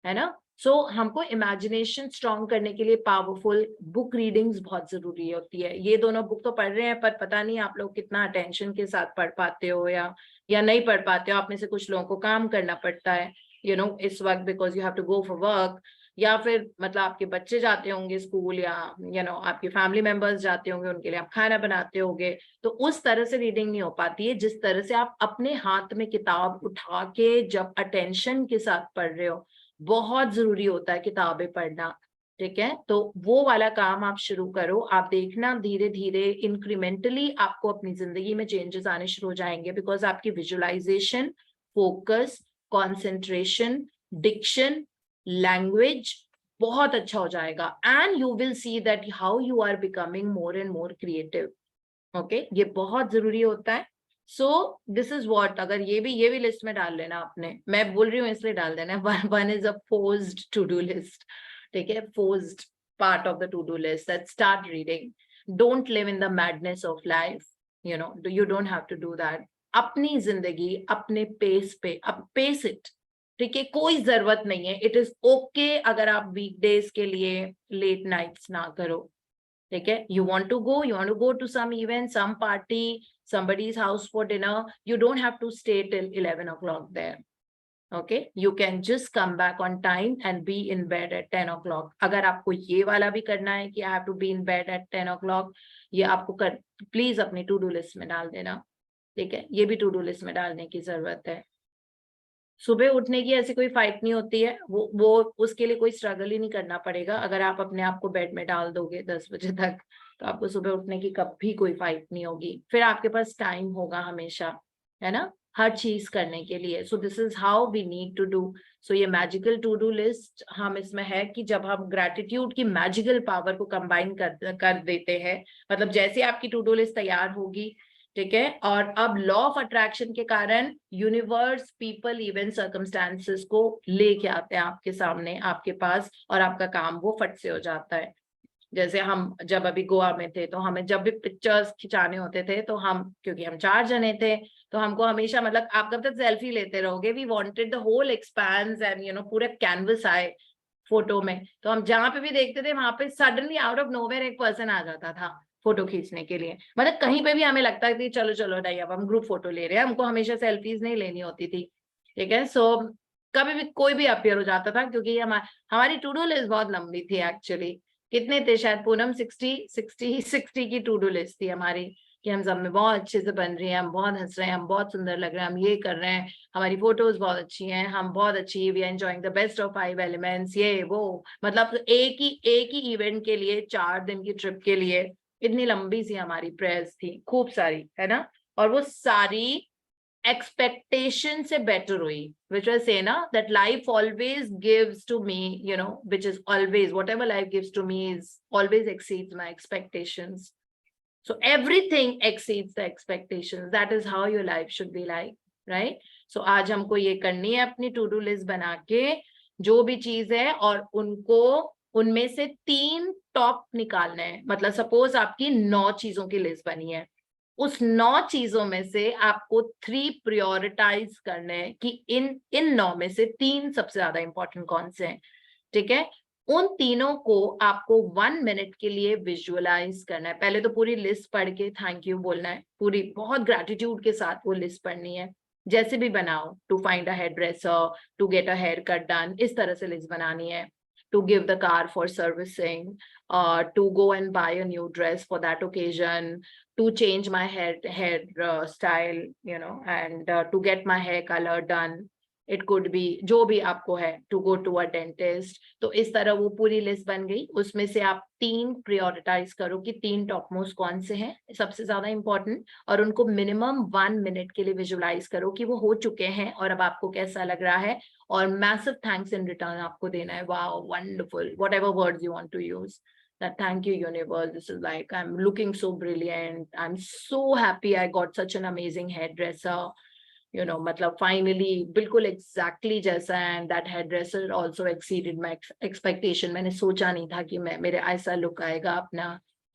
है ना। So हमको imagination strong करने के लिए powerful book readings बहुत जरूरी होती है। ये दोनों बुक तो पढ़ रहे हैं, पर पता नहीं आप लोग कितना attention के साथ पढ़ पाते हो या नहीं पढ़ पाते हो। आप में से कुछ लोगों को काम करना पड़ता है, इस वक्त, because you have to go for work, या फिर मतलब आपके बच्चे जाते होंगे स्कूल, या आपके फैमिली मेंबर्स जाते होंगे, उनके लिए आप खाना बनाते होंगे। तो उस तरह से रीडिंग नहीं हो पाती है जिस तरह से आप अपने हाथ में किताब उठा के जब अटेंशन के साथ पढ़ रहे हो। बहुत जरूरी होता है किताबें पढ़ना। ठीक है, तो वो वाला काम आप शुरू करो। आप देखना धीरे धीरे इंक्रीमेंटली आपको अपनी जिंदगी में चेंजेस आने शुरू हो जाएंगे, बिकॉज आपकी visualisation, focus, concentration, diction, language बहुत अच्छा हो जाएगा। And you will see that how you are becoming more and more creative. Okay, ये बहुत जरूरी होता है। सो दिस इज व्हाट, अगर ये भी लिस्ट में डाल लेना आपने, मैं बोल रही हूँ इसलिए डाल देना। One is a forced to do list. ठीक है, forced part of the to do list, that start reading. Don't live in the madness of life, you don't have to do that. अपनी जिंदगी अपने पेस पे, अब pace it. ठीक है, कोई जरूरत नहीं है, इट इज ओके अगर आप वीकडेज के लिए लेट नाइट्स ना करो। ठीक है, you want to go to some event, some party, somebody's house for dinner, you don't have to stay till 11 o'clock there. Okay, you can just come back on time and be in bed at 10 o'clock. अगर आपको ये वाला भी करना है कि I have to be in bed at 10 o'clock, ये आपको प्लीज अपनी टू डू लिस्ट में डाल देना। ठीक है, ये भी टू डू लिस्ट में डालने की जरूरत है। सुबह उठने की ऐसी कोई फाइट नहीं होती है, वो उसके लिए कोई स्ट्रगल ही नहीं करना पड़ेगा। अगर आप अपने आप को बेड में डाल दोगे 10 बजे तक, तो आपको सुबह उठने की कभी कोई फाइट नहीं होगी। फिर आपके पास टाइम होगा हमेशा, है ना, हर चीज करने के लिए। So this is how we need to do. So ये मैजिकल टू डू लिस्ट हम इसमें है कि जब हम ग्रेटिट्यूड की मैजिकल पावर को कंबाइन कर देते हैं, मतलब जैसे आपकी टू डू लिस्ट तैयार होगी, ठीक है, और अब लॉ ऑफ अट्रैक्शन के कारण यूनिवर्स, पीपल, इवेंट, सर्कमस्टांसेस को लेके आते हैं आपके सामने, आपके पास, और आपका काम वो फट से हो जाता है। जैसे हम जब अभी गोवा में थे, तो हमें जब भी पिक्चर्स खिंचाने होते थे, तो हम, क्योंकि हम 4 जने थे, तो हमको हमेशा, मतलब आप कब तक सेल्फी लेते रहोगे, we wanted the whole expanse and पूरा कैनवस आए फोटो में। तो हम जहां पे भी देखते थे, वहां पे सडनली आउट ऑफ नोवेयर एक पर्सन आ जाता था फोटो खींचने के लिए। मतलब कहीं पे भी हमें लगता है कि चलो चलो नहीं, अब हम ग्रुप फोटो ले रहे हैं, हमको हमेशा सेल्फीज नहीं लेनी होती थी। ठीक है, सो कभी भी कोई भी अपीयर हो जाता था, क्योंकि हमारी टू डू लिस्ट बहुत लंबी थी एक्चुअली। कितने थे शायद पूनम, 60 की टू डू लिस्ट थी हमारी, कि हम सब में बहुत अच्छे से बन रही है, हम बहुत हंस रहे हैं, हम बहुत सुंदर लग रहे हैं, हम ये कर रहे हैं, हमारी फोटोज बहुत अच्छी हैं, हम बहुत अच्छी, we are enjoying the best of 5 elements, ये वो, मतलब एक ही इवेंट के लिए 4 दिन की ट्रिप के लिए इतनी लंबी सी हमारी प्रेयर्स थी, खूब सारी, है ना। और वो सारी expectation से better हुई, which was say na that life always gives to me, you know, which is always, whatever life gives to me is always exceeds my expectations. So everything exceeds the expectations. That is how your life should be like, right? So आज हमको ये करनी है अपनी to do list बना के, जो भी चीज है, और उनको उनमें से 3 टॉप निकालना है। मतलब सपोज आपकी 9 चीजों की लिस्ट बनी है, उस 9 चीजों में से आपको 3 प्रायोरिटाइज करने हैं कि इन 9 में से 3 सबसे ज्यादा इंपॉर्टेंट कौन से हैं, ठीक है। उन तीनों को आपको 1 मिनट के लिए विजुअलाइज करना है। पहले तो पूरी लिस्ट पढ़ के थैंक यू बोलना है, पूरी बहुत ग्रैटिट्यूड के साथ वो लिस्ट पढ़नी है, जैसे भी बनाओ, to find a hairdresser, to get a haircut done, इस तरह से लिस्ट बनानी है, to give the car for servicing, to go and buy a new dress for that occasion, to change my hair style, you know, and to get my hair color done. It could be जो भी आपको है, to go to a dentist. तो इस तरह वो पूरी list बन गई। उसमें से आप 3 प्रायोरिटाइज करो कि 3 टॉप मोस्ट कौन से हैं सबसे ज्यादा इंपॉर्टेंट, और उनको मिनिमम 1 मिनट के लिए विजुअलाइज करो कि वो हो चुके हैं और अब आपको कैसा लग रहा है, और मैसिव थैंक्स इन रिटर्न आपको देना है। Wow, wonderful, whatever words you want to use, that thank you universe, this is like I'm looking so brilliant, I'm so happy I got such an amazing hairdresser, you know, मतलब finally बिल्कुल exactly जैसा, and that hairdresser also exceeded my expectation. मैंने सोचा नहीं था कि मेरे ऐसा लुक आएगा अपना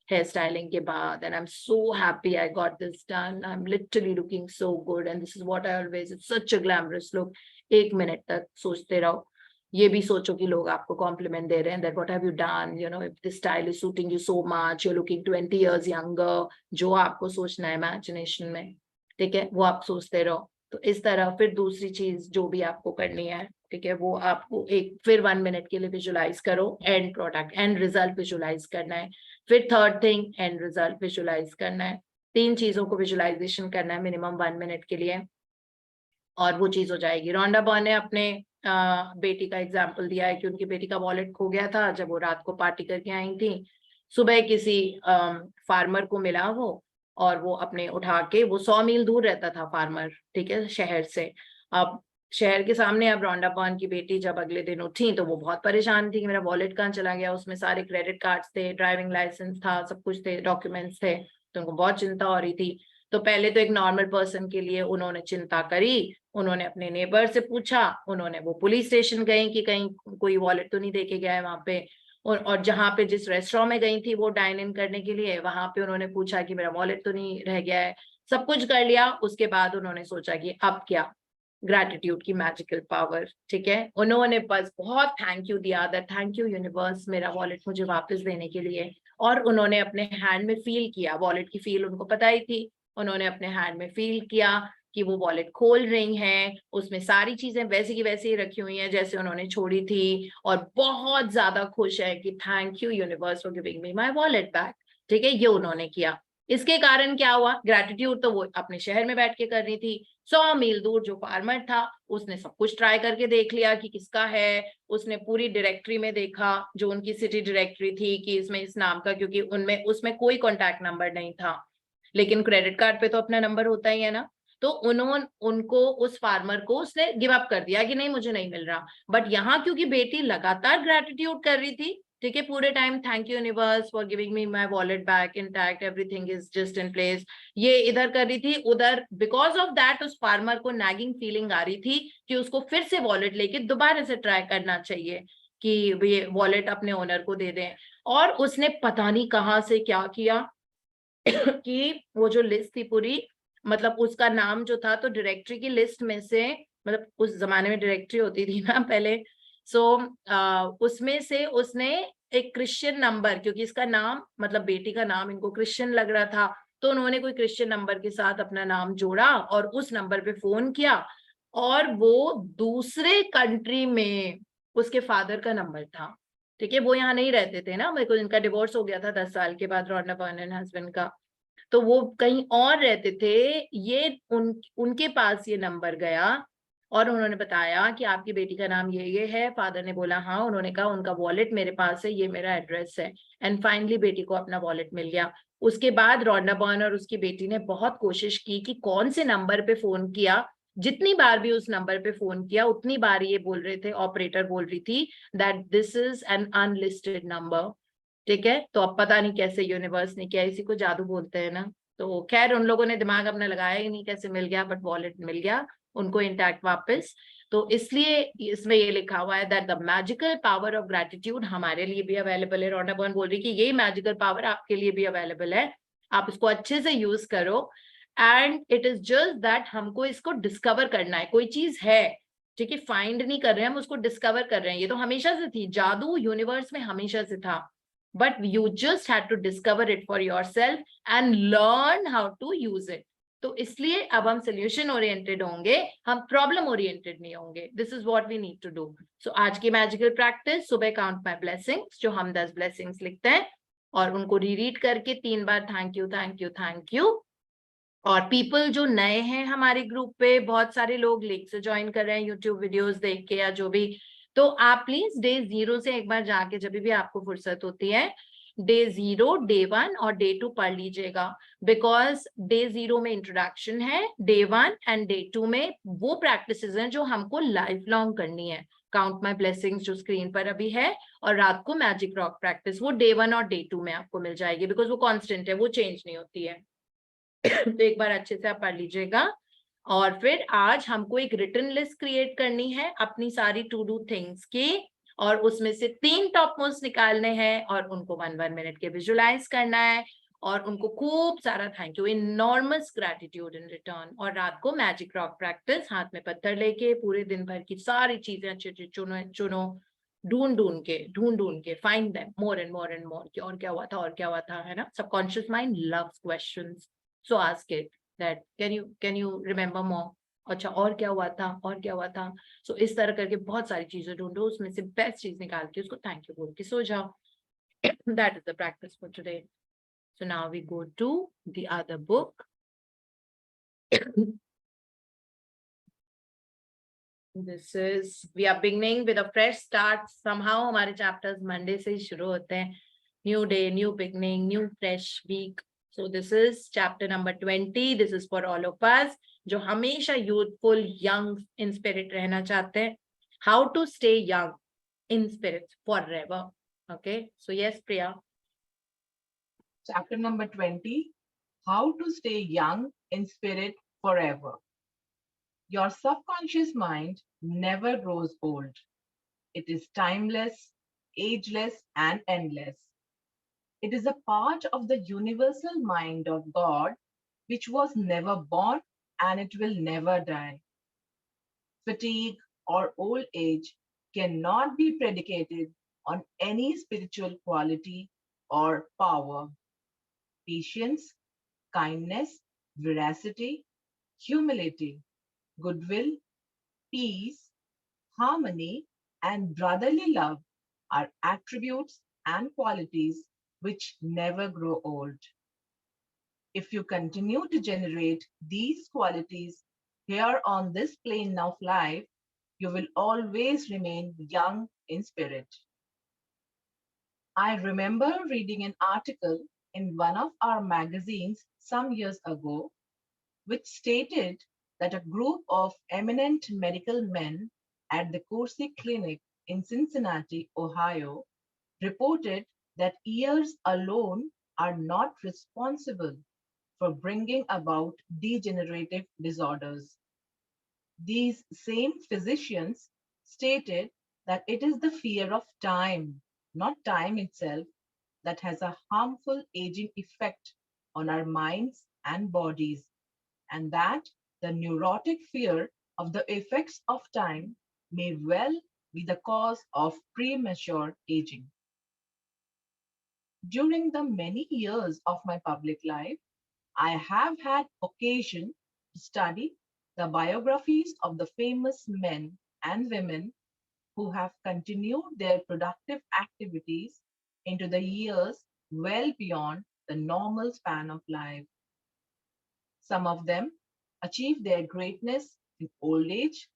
hair styling के बाद, and I'm so happy I got this done. I'm literally looking so good, and this is what I always, it's such a glamorous look. 1 minute तक सोचते रहो, ये भी सोचो कि लोग आपको कॉम्प्लीमेंट दे रहे हैं, that what have you done, you know, if this style is suiting you so much, you're looking 20 years younger, जो आपको सोचना है इमेजिनेशन में, ठीक है, वो आप सोचते रहो। तो इस तरह फिर दूसरी चीज जो भी आपको करनी है, ठीक है, वो आपको फिर 1 मिनट के लिए विजुअलाइज करो, end product, end result visualise करना है। फिर third thing, end result visualise करना है। 3 चीजों को विजुअलाइजेशन करना है मिनिमम 1 मिनट के लिए, और वो चीज हो जाएगी। रोंडा बॉन ने अपने बेटी का एग्जाम्पल दिया है कि उनकी बेटी का वॉलेट खो गया था जब वो रात को पार्टी करके आई थी। सुबह किसी फार्मर को मिला वो, और वो अपने उठा के, वो 100 मील दूर रहता था फार्मर, ठीक है, शहर से। अब शहर के सामने, अब रोंडा बॉन की बेटी जब अगले दिन उठी तो वो बहुत परेशान थी कि मेरा वॉलेट कहाँ चला गया। उसमें सारे क्रेडिट कार्ड्स थे, ड्राइविंग लाइसेंस था, सब कुछ थे, डॉक्यूमेंट्स थे, तो उनको बहुत चिंता हो रही थी। तो पहले तो एक नॉर्मल पर्सन के लिए उन्होंने चिंता करी, उन्होंने अपने नेबर से पूछा, उन्होंने वो पुलिस स्टेशन गई कि कहीं कोई वॉलेट तो नहीं देके गया है वहां पे, और जहाँ पे जिस रेस्टोरेंट में गई थी वो डाइन इन करने के लिए, वहां पे उन्होंने पूछा कि मेरा वॉलेट तो नहीं रह गया है। सब कुछ कर लिया, उसके बाद उन्होंने सोचा कि अब क्या, ग्रैटिट्यूड की मैजिकल पावर, ठीक है। उन्होंने बस बहुत थैंक यू दिया, दैट थैंक यू यूनिवर्स मेरा वॉलेट मुझे वापस देने के लिए। और उन्होंने अपने हैंड में फील किया, वॉलेट की फील उनको पता ही थी, उन्होंने अपने हैंड में फील किया कि वो वॉलेट खोल रही हैं, उसमें सारी चीजें वैसी की वैसी ही रखी हुई हैं जैसे उन्होंने छोड़ी थी, और बहुत ज्यादा खुश है कि thank you universe for giving me my wallet back, ठीक है। ये उन्होंने किया। इसके कारण क्या हुआ, ग्रैटिट्यूड तो वो अपने शहर में बैठ के कर रही थी, 100 मील दूर जो फार्मर था उसने सब कुछ ट्राई करके देख लिया कि किसका है, उसने पूरी डायरेक्टरी में देखा, जो उनकी सिटी डायरेक्टरी थी, कि इसमें इस नाम का, क्योंकि उनमें उसमें कोई कॉन्टैक्ट नंबर नहीं था, लेकिन क्रेडिट कार्ड पे तो अपना नंबर होता ही है ना। तो उनको उस फार्मर को उसने गिव अप कर दिया कि नहीं मुझे नहीं मिल रहा। बट यहाँ क्योंकि बेटी लगातार ग्रैटिट्यूड कर रही थी, ठीक है, पूरे time thank you universe for giving me my wallet back intact, everything is just in place, ये इधर कर रही थी, उधर बिकॉज ऑफ दैट उस फार्मर को नैगिंग फीलिंग आ रही थी कि उसको फिर से वॉलेट लेके दोबारा से ट्राई करना चाहिए कि ये वॉलेट अपने ओनर को दे दें। और उसने पता नहीं कहाँ से क्या किया कि वो जो लिस्ट थी पूरी, मतलब उसका नाम जो था, तो डायरेक्टरी की लिस्ट में से, मतलब उस जमाने में डायरेक्टरी होती थी ना पहले, सो उसमें से उसने एक क्रिश्चियन नंबर, क्योंकि इसका नाम, मतलब बेटी का नाम इनको क्रिश्चियन लग रहा था, तो उन्होंने कोई क्रिश्चियन नंबर के साथ अपना नाम जोड़ा और उस नंबर पे फोन किया, और वो दूसरे कंट्री में उसके फादर का नंबर था, ठीक है, वो यहाँ नहीं रहते थे ना, बिकॉज इनका डिवोर्स हो गया था 10 साल के बाद, रॉन्डा बर्न एंड हस्बैंड का, तो वो कहीं और रहते थे। ये उनके पास ये नंबर गया और उन्होंने बताया कि आपकी बेटी का नाम ये है। फादर ने बोला हाँ, उन्होंने कहा उनका वॉलेट मेरे पास है, ये मेरा एड्रेस है। एंड फाइनली बेटी को अपना वॉलेट मिल गया। उसके बाद रॉन्डा बर्न और उसकी बेटी ने बहुत कोशिश की कि कौन से नंबर पे फोन किया। जितनी बार भी उस नंबर पे फोन किया उतनी बार ये बोल रहे थे, ऑपरेटर बोल रही थी that this is an unlisted number. ठीक है, तो अब पता नहीं कैसे यूनिवर्स ने किया, इसी को जादू बोलते हैं ना। तो खैर उन लोगों ने दिमाग अपना लगाया ही नहीं कैसे मिल गया, बट वॉलेट मिल गया उनको इंटैक्ट वापस। तो इसलिए इसमें ये लिखा हुआ है that the magical power of gratitude हमारे लिए भी अवेलेबल है। रॉन्डा बर्न बोल रही कि ये मैजिकल पावर आपके लिए भी अवेलेबल है, आप इसको अच्छे से यूज करो। And it is just that हमको इसको डिस्कवर करना है। कोई चीज है, ठीक है, फाइंड नहीं कर रहे हैं हम, उसको डिस्कवर कर रहे हैं। ये तो हमेशा से थी, जादू यूनिवर्स में हमेशा से था, but you just had to discover it for yourself and learn how to use it. तो इसलिए अब हम solution oriented होंगे, हम problem oriented नहीं होंगे। This is what we need to do. So आज की magical practice, सुबह count my blessings, जो हम 10 blessings लिखते हैं और उनको रीरीड करके 3 बार thank you thank you thank you. और पीपल जो नए हैं हमारे ग्रुप पे, बहुत सारे लोग लिंक से ज्वाइन कर रहे हैं यूट्यूब वीडियोस देख के या जो भी, तो आप प्लीज डे 0 से एक बार जाके जब भी आपको फुर्सत होती है डे 0, डे 1 और डे 2 पढ़ लीजिएगा। बिकॉज डे 0 में इंट्रोडक्शन है, डे 1 एंड डे 2 में वो प्रैक्टिसेस हैं जो हमको लाइफ लॉन्ग करनी है। काउंट माई ब्लेसिंग्स जो स्क्रीन पर अभी है, और रात को मैजिक रॉक प्रैक्टिस, वो डे 1 और डे 2 में आपको मिल जाएगी, बिकॉज वो कॉन्स्टेंट है, वो चेंज नहीं होती है। तो एक बार अच्छे से आप पढ़ लीजिएगा। और फिर आज हमको एक रिटन लिस्ट क्रिएट करनी है अपनी सारी टू डू थिंग्स की, और उसमें से 3 टॉप मोस्ट निकालने हैं और उनको 1 मिनट के विजुलाइज करना है, और उनको खूब सारा thank you, enormous gratitude in return. और रात को मैजिक रॉक प्रैक्टिस, हाथ में पत्थर लेके पूरे दिन भर की सारी चीजें अच्छे अच्छे चुनो चुनो, ढूंढ ढूंढ के find them more and more and मोर, कि और क्या हुआ था और क्या हुआ था, है ना। Subconscious mind loves questions, so ask it that can you remember more, अच्छा और क्या हुआ था और क्या हुआ था। सो इस तरह करके बहुत सारी चीजें ढूंढो, उसमें से बेस्ट चीज निकाल के उसको थैंक यू बोल के सो जाओ। That is the practice for today. So now we go to the other book. This is, we are beginning with a fresh start. Somehow हमारे chapters Monday से ही शुरू होते हैं। New day, new beginning, new fresh week. So this is chapter number 20. This is for all of us जो हमेशा youthful, young in spirit रहना चाहते हैं। How to stay young in spirit forever. Okay. So yes, Priya. Chapter number 20, How to Stay Young in Spirit Forever. Your subconscious mind never grows old. It is timeless, ageless, and endless. It is a part of the universal mind of God, which was never born and it will never die. Fatigue or old age cannot be predicated on any spiritual quality or power. Patience, kindness, veracity, humility, goodwill, peace, harmony, and brotherly love are attributes and qualities which never grow old. If you continue to generate these qualities here on this plane of life, you will always remain young in spirit. I remember reading an article in one of our magazines some years ago, which stated that a group of eminent medical men at the Corsi Clinic in Cincinnati, Ohio, reported that years alone are not responsible for bringing about degenerative disorders. These same physicians stated that it is the fear of time, not time itself, that has a harmful aging effect on our minds and bodies, and that the neurotic fear of the effects of time may well be the cause of premature aging. During the many years of my public life, I have had occasion to study the biographies of the famous men and women who have continued their productive activities into the years well beyond the normal span of life. Some of them achieve their greatness in old age.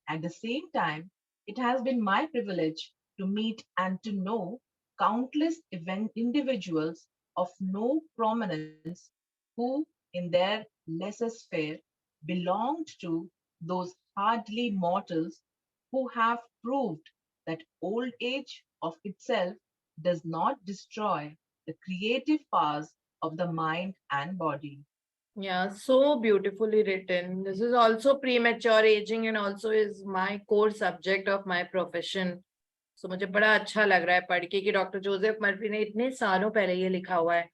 At the same time, it has been my privilege to meet and to know countless individuals of no prominence who, in their lesser sphere, belonged to those hardly mortals who have proved that old age of itself does not destroy the creative powers of the mind and body. Yeah, so beautifully written. This is also premature aging and also is my core subject of my profession. So मुझे बड़ा अच्छा लग रहा है पढ़ के कि doctor Joseph Murphy ने इतने सालों पहले ये लिखा हुआ है.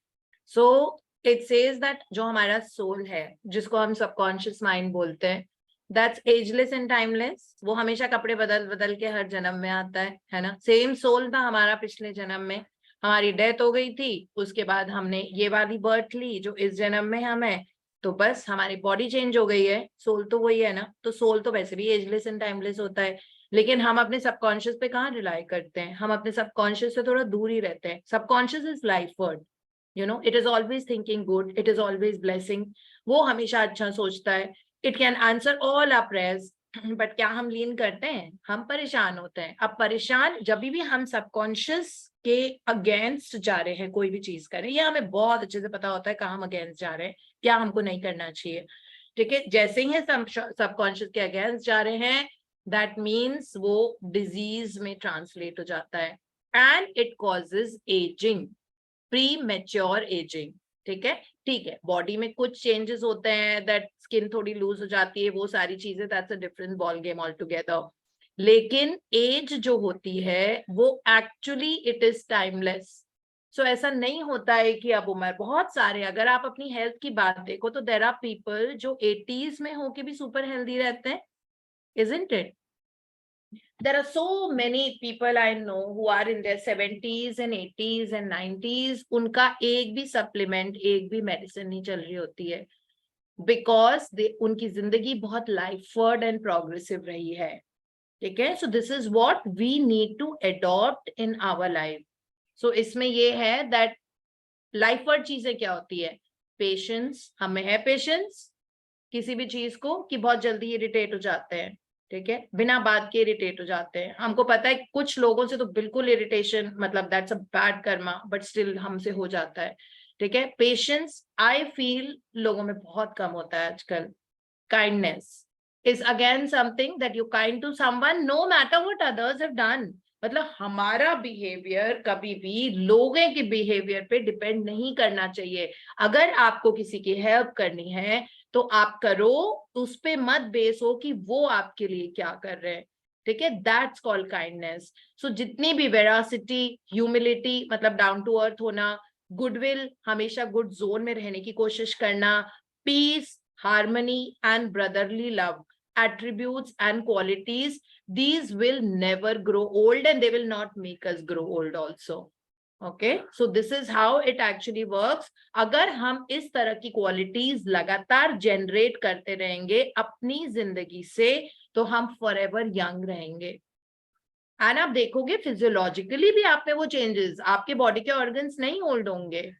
So it says that जो हमारा सोल है, जिसको हम सबकॉन्शियस माइंड बोलते हैं, that's ageless and timeless. वो हमेशा कपड़े बदल बदल के हर जन्म में आता है ना. सेम सोल था हमारा पिछले जन्म में, हमारी डेथ हो गई थी, उसके बाद हमने ये वाली बर्थ ली जो इस जन्म में हम है, तो बस हमारी बॉडी चेंज हो गई है, सोल तो वही है ना. तो सोल तो वैसे भी एजलेस एंड टाइमलेस होता है, लेकिन हम अपने सबकॉन्शियस पे कहाँ रिलाई करते हैं, हम अपने सबकॉन्शियस से थोड़ा दूर ही रहते हैं. Subconscious is life word, you know, it is always thinking good, it is always blessing. वो हमेशा अच्छा सोचता है. It can answer all our prayers, but क्या हम लीन करते हैं, हम परेशान होते हैं. अब परेशान जब भी हम सबकॉन्शियस के अगेंस्ट जा रहे हैं, कोई भी चीज करें, ये हमें बहुत अच्छे से पता होता है कहाँ हम अगेंस्ट जा रहे हैं, क्या हमको नहीं करना चाहिए. ठीक है, जैसे ही सबकॉन्शियस के अगेंस्ट जा रहे हैं, दैट मीन्स वो डिजीज में ट्रांसलेट हो जाता है and it causes ageing, pre mature ageing. ठीक है, बॉडी में कुछ चेंजेस होते हैं, दैट स्किन थोड़ी लूज हो जाती है, वो सारी चीजें, that's a different ball game all together. लेकिन एज जो होती है वो एक्चुअली इट इज टाइमलेस. सो ऐसा नहीं होता है कि अब उम्र, बहुत सारे, अगर आप अपनी हेल्थ की बात देखो तो देयर आर पीपल जो 80s में होके भी सुपर हेल्दी रहते हैं, isn't it? There are so many people I know who are in their 70s and 80s and 90s, उनका एक भी सप्लीमेंट, एक भी मेडिसिन नहीं चल रही होती है, बिकॉज उनकी जिंदगी बहुत लाइफवर्ड एंड प्रोग्रेसिव रही है. ठीक है, so this is what we need to adopt in our life. So इसमें ये है दैट लाइफवर्ड चीजें क्या होती है, पेशेंस. हमें है पेशेंस किसी भी चीज को कि बहुत जल्दी इरिटेट हो जाते हैं. ठीक है, बिना बात के इरिटेट हो जाते हैं. हमको पता है कुछ लोगों से तो बिल्कुल इरिटेशन, मतलब that's a bad Karma, but still हमसे हो जाता है. ठीक है, पेशेंस आई फील लोगों में बहुत कम होता है आजकल. Kindness is again something that you're kind to someone no matter what others have done. मतलब हमारा बिहेवियर कभी भी लोगों के बिहेवियर पे डिपेंड नहीं करना चाहिए. अगर आपको किसी की हेल्प करनी है तो आप करो, उस पे मत बेस हो कि वो आपके लिए क्या कर रहे हैं. ठीक है, दैट्स कॉल्ड काइंडनेस. सो जितनी भी वेरासिटी, ह्यूमिलिटी, मतलब डाउन टू अर्थ होना, गुडविल, हमेशा गुड जोन में रहने की कोशिश करना, piece, harmony and brotherly love, attributes and qualities, these will never grow old and they will not make us grow old also. Okay, so this is how it actually works. अगर हम इस तरह की क्वालिटीज लगातार generate करते रहेंगे अपनी जिंदगी से, तो हम फॉरएवर यंग रहेंगे. एंड आप देखोगे फिजियोलॉजिकली भी आप में वो चेंजेस, आपके बॉडी के ऑर्गन्स नहीं ओल्ड होंगे,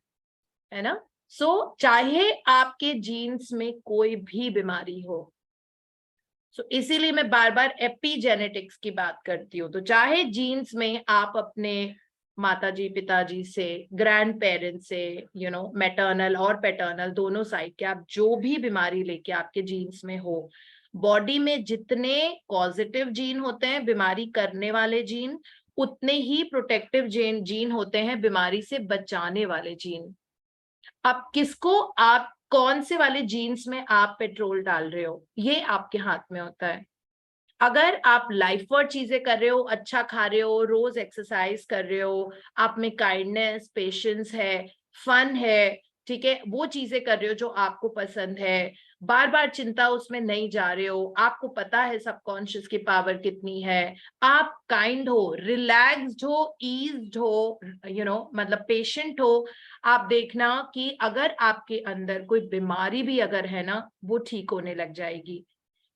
है ना. सो चाहे आपके जीन्स में कोई भी बीमारी हो, इसीलिए मैं बार बार एपिजेनेटिक्स की बात करती हूँ. तो चाहे जीन्स में आप अपने माताजी पिताजी से, ग्रैंड पेरेंट्स से, यू नो, मैटरनल और पैटर्नल दोनों साइड के, आप जो भी बीमारी लेके आपके जीन्स में हो, बॉडी में जितने पॉजिटिव जीन होते हैं बीमारी करने वाले जीन, उतने ही प्रोटेक्टिव जीन होते हैं बीमारी से बचाने वाले जीन. आप किसको, आप कौन से वाले जीन्स में आप पेट्रोल डाल रहे हो, ये आपके हाथ में होता है. अगर आप लाइफवर्ड चीजें कर रहे हो, अच्छा खा रहे हो, रोज एक्सरसाइज कर रहे हो, आप में काइंडनेस, पेशेंस है, फन है, ठीक है, वो चीजें कर रहे हो जो आपको पसंद है, बार बार चिंता उसमें नहीं जा रहे हो, आपको पता है सबकॉन्शियस की पावर कितनी है, आप काइंड हो, रिलैक्स्ड हो, ईज्ड हो, यू नो, मतलब पेशेंट हो, आप देखना कि अगर आपके अंदर कोई बीमारी भी अगर है ना, वो ठीक होने लग जाएगी.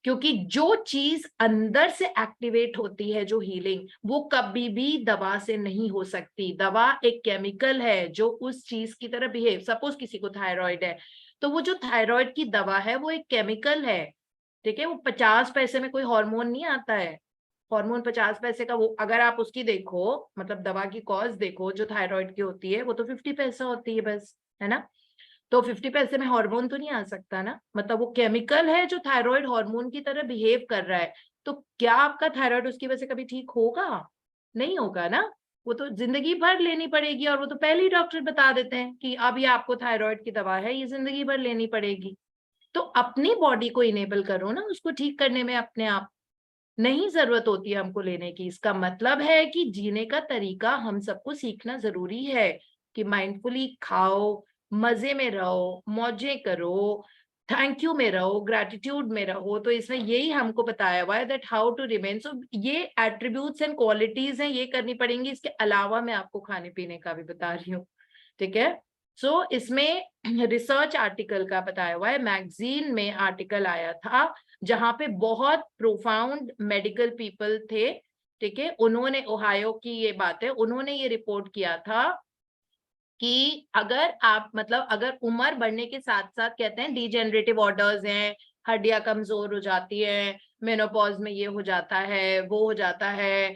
क्योंकि जो चीज अंदर से एक्टिवेट होती है, जो हीलिंग, वो कभी भी दवा से नहीं हो सकती। दवा एक केमिकल है जो उस चीज की तरह बिहेव, सपोज किसी को थायराइड है, तो वो जो थायराइड की दवा है वो एक केमिकल है, ठीक है। वो 50 पैसे में कोई हार्मोन नहीं आता है, हार्मोन 50 पैसे का। वो अगर आप उसकी देखो, मतलब दवा की कॉस्ट देखो जो थायराइड की होती है, वो तो 50 पैसा होती है बस, है ना। तो 50 पैसे में हार्मोन तो नहीं आ सकता ना, मतलब वो केमिकल है जो थायराइड हार्मोन की तरह बिहेव कर रहा है। तो क्या आपका थायराइड उसकी वजह से कभी ठीक होगा? नहीं होगा ना। वो तो जिंदगी भर लेनी पड़ेगी, और वो तो पहले ही डॉक्टर बता देते हैं कि अब ये आपको थायराइड की दवा है, ये जिंदगी भर लेनी पड़ेगी। तो अपनी बॉडी को इनेबल करो ना उसको ठीक करने में, अपने आप। नहीं जरूरत होती है हमको लेने की। इसका मतलब है कि जीने का तरीका हम सबको सीखना जरूरी है, कि माइंडफुली खाओ, मजे में रहो, मौजें करो, थैंक यू में रहो, ग्रैटिट्यूड में रहो। तो इसमें यही हमको बताया हुआ है दैट हाउ टू रिमेन। सो ये एट्रीब्यूट्स एंड क्वालिटीज हैं, ये करनी पड़ेंगी। इसके अलावा मैं आपको खाने पीने का भी बता रही हूँ, ठीक है। सो इसमें रिसर्च आर्टिकल का बताया हुआ है, मैगजीन में आर्टिकल आया था जहां पे बहुत प्रोफाउंड मेडिकल पीपल थे, ठीक है। उन्होंने, ओहायो की ये बात है, उन्होंने ये रिपोर्ट किया था कि अगर आप, मतलब अगर उम्र बढ़ने के साथ साथ, कहते हैं डिजेनरेटिव ऑर्डर्स हैं, हड्डियां कमजोर हो जाती है, मेनोपॉज में ये हो जाता है, वो हो जाता है,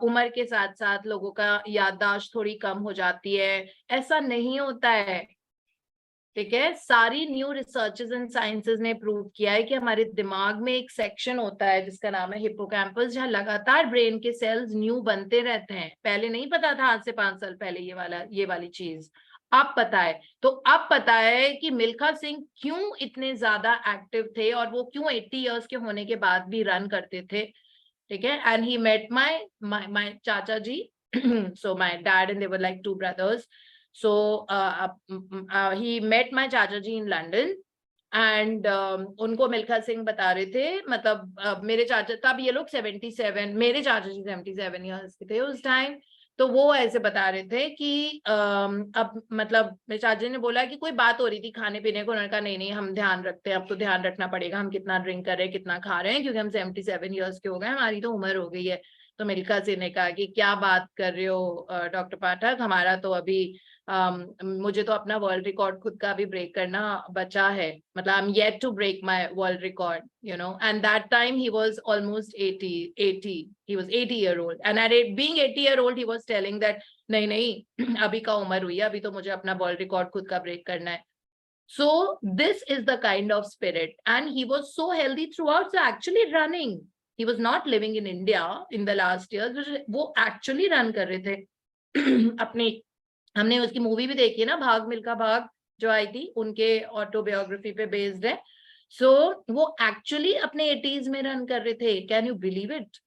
उम्र के साथ साथ लोगों का याददाश्त थोड़ी कम हो जाती है। ऐसा नहीं होता है, ठीक है। सारी न्यू रिसर्चेस एंड साइंसेस ने प्रूव किया है कि हमारे दिमाग में एक सेक्शन होता है जिसका नाम है हिप्पोकैम्पस, जहां लगातार ब्रेन के सेल्स न्यू बनते रहते हैं। पहले नहीं पता था, आज से 5 साल पहले ये वाली चीज अब पता है। तो अब पता है कि मिल्खा सिंह क्यों इतने ज्यादा एक्टिव थे, और वो क्यों 80 इयर्स के होने के बाद भी रन करते थे, ठीक है। एंड ही मेट माय चाचा जी, so my dad and they were like two brothers. So he met my चाचा जी in London, and उनको मिल्खा सिंह बता रहे थे, मतलब मेरे चाचा, तब ये लोग 77, मेरे चाचा जी 77 ईयर्स के थे उस टाइम। तो वो ऐसे बता रहे थे कि अब, मतलब मेरे चाचा जी ने बोला कि कोई बात हो रही थी खाने पीने को, उन्होंने कहा नहीं नहीं हम ध्यान रखते हैं, अब तो ध्यान रखना पड़ेगा, हम कितना ड्रिंक कर रहे हैं, कितना खा रहे हैं, क्योंकि हम 77 ईयर्स के हो गए, हमारी तो उम्र हो गई है। तो मिल्खा सिंह ने कहा कि क्या बात कर रहे हो डॉक्टर पाठक, हमारा तो अभी मुझे तो अपना वर्ल्ड रिकॉर्ड खुद का भी ब्रेक करना बचा है, मतलब I am yet to break my world record, you know. And that time ही was almost 80, he was 80 year old, and at being 80 year old he was telling that नहीं नहीं अभी का उम्र हुई है, अभी तो मुझे अपना वर्ल्ड रिकॉर्ड खुद का ब्रेक करना है। So this is the kind of spirit, and he was so healthy throughout. So actually running, he was not living in India in the last years, वो actually run कर रहे थे अपनी। हमने उसकी मूवी भी देखी है ना, भाग मिल्खा भाग, जो आई थी, उनके ऑटोबायोग्राफी पे बेस्ड है। सो वो एक्चुअली अपने 80s में रन कर रहे थे, can you believe it?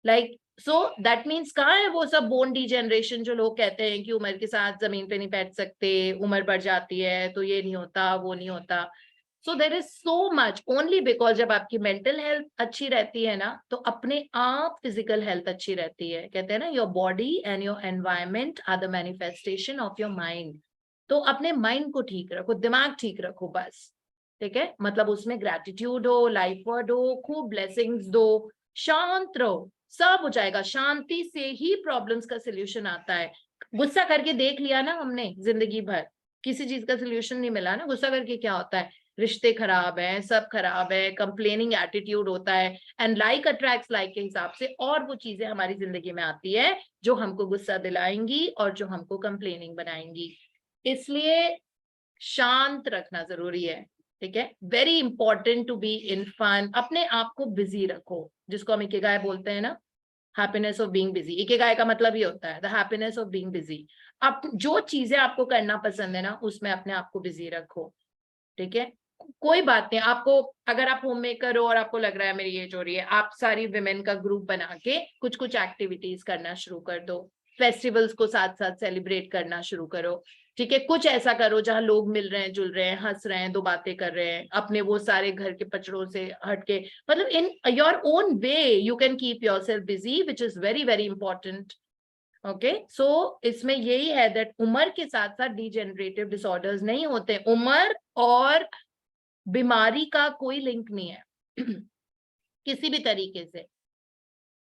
Like, so that means कहाँ है वो सब बोन डिजेनरेशन जो लोग कहते हैं कि उम्र के साथ जमीन पे नहीं बैठ सकते, उम्र बढ़ जाती है तो ये नहीं होता, वो नहीं होता। So there is so much, only because जब आपकी मेंटल हेल्थ अच्छी रहती है ना, तो अपने आप फिजिकल हेल्थ अच्छी रहती है। कहते हैं ना, your body and your environment are the manifestation of your mind. तो अपने माइंड को ठीक रखो, दिमाग ठीक रखो बस, ठीक है। मतलब उसमें ग्रेटिट्यूड हो, लाइफ वर्ड हो, खूब ब्लेसिंग्स दो, शांत रहो, सब हो जाएगा। शांति से ही प्रॉब्लम्स का सोल्यूशन आता है। गुस्सा करके देख लिया ना हमने जिंदगी भर, किसी चीज का सोल्यूशन नहीं मिला ना। गुस्सा करके क्या होता है? रिश्ते खराब है, सब खराब है, कंप्लेनिंग एटीट्यूड होता है, एंड लाइक अट्रैक्ट्स लाइक के हिसाब से और वो चीजें हमारी जिंदगी में आती है जो हमको गुस्सा दिलाएंगी और जो हमको कंप्लेनिंग बनाएंगी। इसलिए शांत रखना जरूरी है, ठीक है। Very important to be in fun, अपने आप को बिजी रखो, जिसको हम इकिगाई बोलते हैं ना, happiness of being busy. Ikigai का मतलब ये होता है the happiness of being busy. अब जो चीजें आपको करना पसंद है ना, उसमें अपने आप को बिजी रखो, ठीक है। कोई बात नहीं, आपको, अगर आप होम मेकर हो और आपको लग रहा है मेरी एज हो रही है, आप सारी विमेन का ग्रुप बना के कुछ कुछ एक्टिविटीज करना शुरू कर दो, फेस्टिवल्स को साथ साथ सेलिब्रेट करना शुरू करो, ठीक है। कुछ ऐसा करो जहां लोग मिल रहे हैं, जुल रहे हैं, हंस रहे हैं, दो बातें कर रहे हैं, अपने वो सारे घर के पचड़ों से हटके, मतलब in your own way you can keep yourself busy, which is very very important. Okay, so इसमें यही है दैट उम्र के साथ साथ डिजेनरेटिव डिसऑर्डर्स नहीं होते। उम्र और बीमारी का कोई लिंक नहीं है किसी भी तरीके से।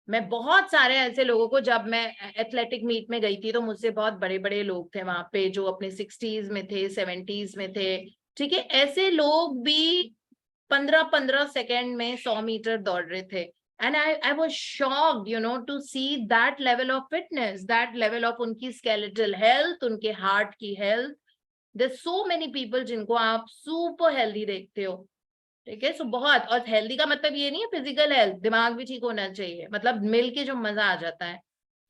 मैं बहुत सारे ऐसे लोगों को, जब मैं एथलेटिक मीट में गई थी तो मुझसे बहुत बड़े बड़े लोग थे वहां पे जो अपने 60s में थे, 70s में थे, ठीक है, ऐसे लोग भी 15-15 सेकेंड में 100 मीटर दौड़ रहे थे। And I was shocked you know to see that level of fitness, that level of उनकी स्केलेटल हेल्थ, उनके हार्ट की health. There so many people जिनको आप सुपर हेल्दी देखते हो, ठीक है। सो बहुत, और हेल्दी का मतलब ये नहीं है फिजिकल हेल्थ, दिमाग भी ठीक होना चाहिए, मतलब मिल के जो मजा आ जाता है,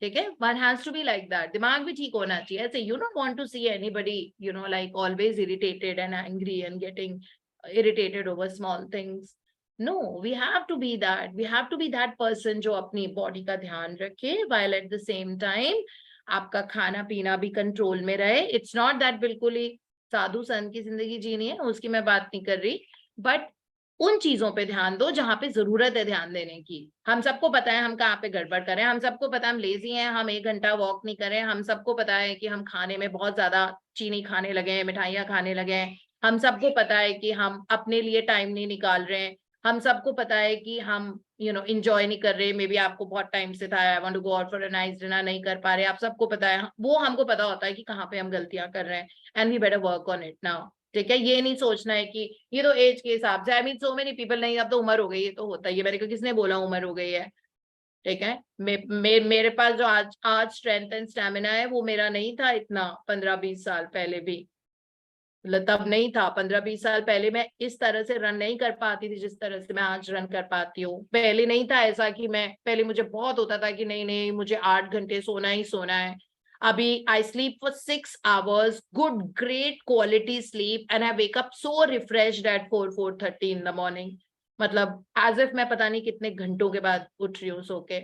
ठीक है, one has to be like that, दिमाग भी ठीक होना चाहिए। ऐसे you don't want to see anybody you know like always irritated and angry and getting irritated over small things. No, we have to be that, we have to be that person जो अपनी body का ध्यान रखे while at the same time आपका खाना पीना भी control में रहे। इट्स नॉट दैट बिल्कुल ही साधु संत की जिंदगी जीनी है, उसकी मैं बात नहीं कर रही, बट उन चीजों पे ध्यान दो जहां पे जरूरत है ध्यान देने की। हम सबको पता है हम कहाँ पे गड़बड़ करें, हम सबको पता है हम लेजी हैं, हम 1 घंटा वॉक नहीं करें, हम सबको पता है कि हम खाने में बहुत ज्यादा चीनी खाने लगे हैं, मिठाइयाँ खाने लगे हैं, हम सबको पता है कि हम अपने लिए टाइम नहीं निकाल रहे हैं, हम सबको पता है कि हम इंजॉय नहीं कर रहे। मे बी आपको बहुत टाइम से था I want to go out for a nice dinner, नहीं कर पा रहे, आप सबको पता है, वो हमको पता होता है कि कहाँ पे हम गलतियां कर रहे हैं, and we better work on it now, ठीक है। ये नहीं सोचना है कि ये तो एज के हिसाब से, I mean so many people, नहीं अब तो उम्र हो गई है, तो होता ही है, मेरे को किसने बोला उम्र हो गई है, ठीक है। मेरे पास जो आज स्ट्रेंथ एंड स्टेमिना है वो मेरा नहीं था इतना 15-20 साल पहले भी, मतलब तब नहीं था। 15-20 साल पहले मैं इस तरह से रन नहीं कर पाती थी जिस तरह से मैं आज रन कर पाती हूँ। पहले नहीं था ऐसा कि मैं, पहले मुझे बहुत होता था कि नहीं नहीं मुझे 8 घंटे सोना ही सोना है। अभी I sleep for 6 hours, good great quality sleep, and I wake up so refreshed at 4:30 in the morning, मतलब एज इफ मैं पता नहीं कितने घंटों के बाद उठ रही हूँ सो के।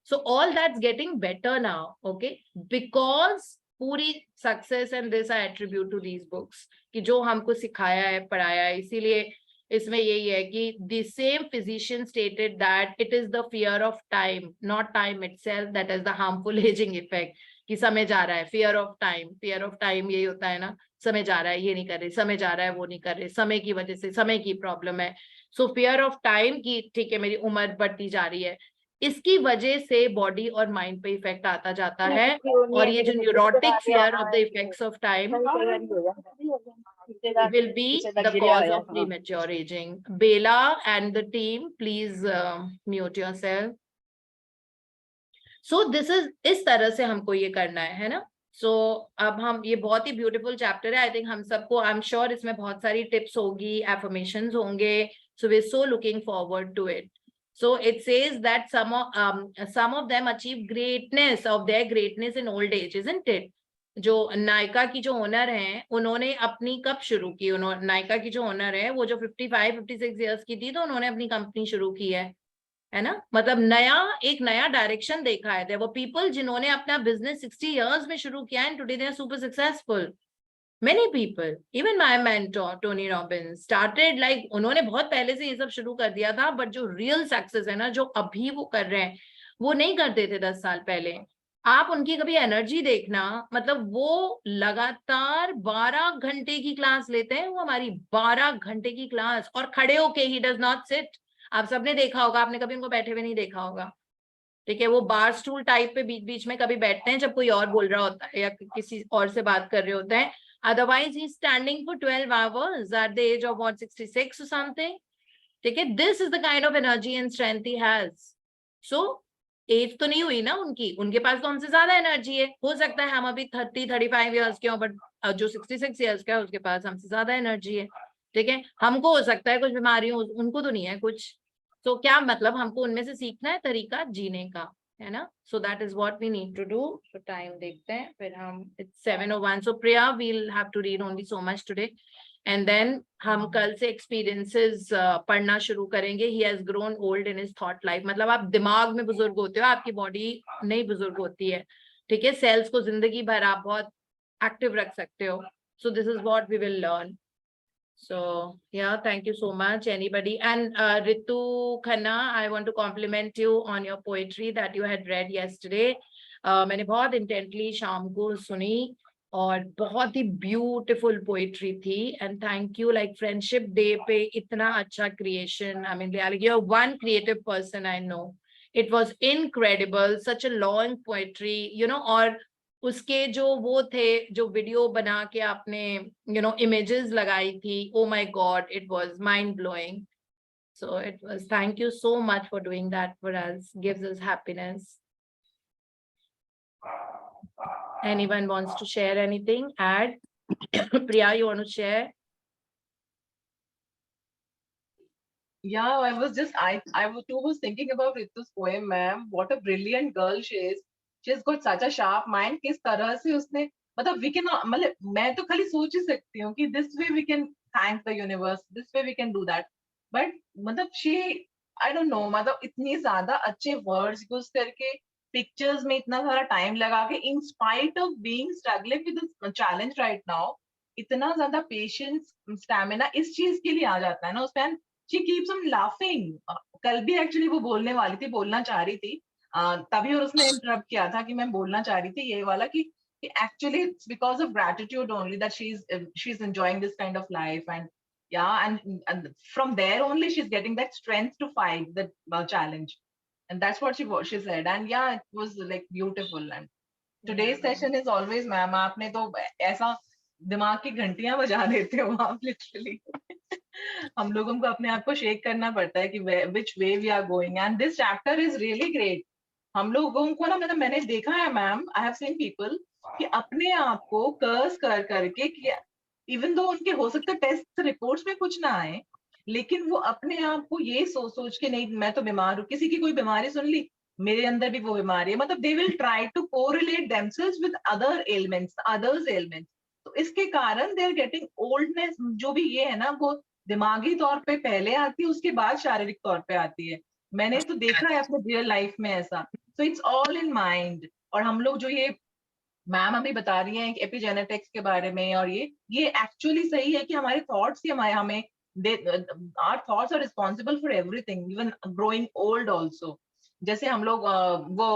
So all that's getting better now, okay, because पूरी success and this I attribute to these books, कि जो हमको सिखाया है पढ़ाया है। इसीलिए इसमें यही है कि the same physician stated that it is the fear of time, not time itself, that is the harmful ageing effect, कि समय जा रहा है, fear of time, fear of time यही होता है ना, समय जा रहा है, ये नहीं कर रहे, समय जा रहा है, वो नहीं कर रहे, समय की वजह से, समय की प्रॉब्लम है। सो फियर ऑफ टाइम की, ठीक है, मेरी उम्र बढ़ती जा रही है, इसकी वजह से बॉडी और माइंड पे इफेक्ट आता जाता है, और ये जो neurotic fear of the effects of time will be the cause of premature aging. Bela and the team, please mute yourself. So this is, इस तरह से हमको ये करना है ना। So अब हम, ये बहुत ही ब्यूटीफुल चैप्टर है, आई थिंक हम सबको, आई एम श्योर इसमें बहुत सारी टिप्स होगी, एफर्मेशंस होंगे, so we're so looking forward to it. So it says that some of them achieve greatness of their greatness in old age, isn't it? जो नायका की जो ओनर हैं उन्होंने अपनी कब शुरू की, उन्होंने, नायका की जो ओनर है वो जो 55-56 इयर्स की थी तो उन्होंने अपनी कंपनी शुरू की है ना, मतलब एक नया डायरेक्शन देखा है। देयर वर पीपल जिन्होंने अपना बिजनेस 60 इयर्स में शुरू किया and today they are super successful. Many people, even my mentor Tony Robbins started like, उन्होंने बहुत पहले से ये सब शुरू कर दिया था, बट जो रियल सक्सेस है ना, जो अभी वो कर रहे हैं, वो नहीं करते थे 10 साल पहले। आप उनकी कभी एनर्जी देखना, मतलब वो लगातार 12 घंटे की क्लास लेते हैं, वो हमारी 12 घंटे की क्लास, और खड़े होके, ही डज नॉट सिट। आप सबने देखा होगा, आपने कभी उनको बैठे हुए नहीं देखा होगा, ठीक है। वो बार स्टूल टाइप पे बीच बीच में कभी बैठते हैं जब कोई और बोल रहा होता है या किसी और से बात कर रहे होते हैं, otherwise he's standing for 12 hours at the age of what, 66 or something, ठीक है। this is the kind of energy and strength he has. So age तो नहीं हुई ना उनकी, उनके पास तो हमसे ज्यादा एनर्जी है। हो सकता है हम अभी 30-35 इयर्स के हो, बट जो 66 इयर्स का है उसके पास हमसे ज्यादा एनर्जी है, ठीक है। हमको हो सकता है कुछ बीमारी हो, उनको तो नहीं है कुछ। तो क्या मतलब, हमको उनमें से सीखना है तरीका जीने का, है ना। So that is what we need to do. तो टाइम देखते हैं, फिर हम, it's 7:01, so Priya will have to read only so much today, and then हम कल से एक्सपीरियंसेस पढ़ना शुरू करेंगे। He has grown old in his thought life, मतलब आप दिमाग में बुजुर्ग होते हो, आपकी बॉडी नहीं बुजुर्ग होती है, ठीक है। सेल्स को जिंदगी भर आप बहुत एक्टिव रख सकते हो। So this is what we will learn. So yeah, thank you so much. Anybody? And Ritu Khanna, I want to compliment you on your poetry that you had read yesterday. मैंने बहुत intently शाम को सुनी, और बहुत ही beautiful poetry थी and thank you like friendship day पे इतना अच्छा creation I mean you are one creative person I know it was incredible such a long poetry you know और उसके जो वो थे जो वीडियो बना के आपने यू नो इमेजेस लगाई थी oh my God it was mind blowing so it was thank you so much for doing that for us gives us happiness. Anyone wants to share anything? Add. Priya, you want to share? Yeah, I too was thinking about Ritu's poem, ma'am. What a brilliant girl she is. She's got such a sharp mind. किस तरह से उसने मतलब we can मतलब मैं तो खाली सोच ही सकती हूँ कि this way we can thank the universe, this way we can do that. But मतलब she I don't know मतलब इतनी ज्यादा अच्छे words use करके pictures में इतना सारा time लगा के in spite of being struggling with this challenge right now इतना ज्यादा patience stamina इस चीज के लिए आ जाता है ना उसमें she keeps on laughing. कल भी एक्चुअली वो बोलने वाली थी बोलना चाह रही थी तभी और उसने इंटरप्ट किया था कि मैं बोलना चाह रही थी ये वाला कि actually it's because of gratitude only that she's enjoying this kind of life and yeah and from there only she's getting that strength to fight the challenge and that's what she said and yeah it was like beautiful and today's session is always ma'am आपने तो ऐसा दिमाग की घंटियां बजा देते हो आप लिटरली हम लोगों को अपने आप को शेक करना पड़ता है कि which way we are going and this chapter is really great हम लोगों को ना मतलब मैंने देखा है ma'am I have seen people कि अपने आप को कर्स कर करके कि इवन दो उनके हो सकता है टेस्ट रिपोर्ट्स में कुछ ना आए लेकिन वो अपने आप को ये सोच सोच के नहीं मैं तो बीमार हूँ किसी की कोई बीमारी सुन ली मेरे अंदर भी वो बीमारी है मतलब they will try to correlate themselves with other elements others elements तो इसके कारण दे आर गेटिंग ओल्डनेस जो भी ये है ना वो दिमागी तौर पे पहले आती है उसके बाद शारीरिक तौर पे आती है मैंने तो देखा है अपने रियल लाइफ में ऐसा so it's all in mind और हम लोग जो ये मैम अभी बता रही हैं एपिजेनेटिक्स के बारे में और ये एक्चुअली सही है कि हमारे थॉट्स ही हमारे हमें our thoughts are responsible for everything even growing old also जैसे हम लोग वो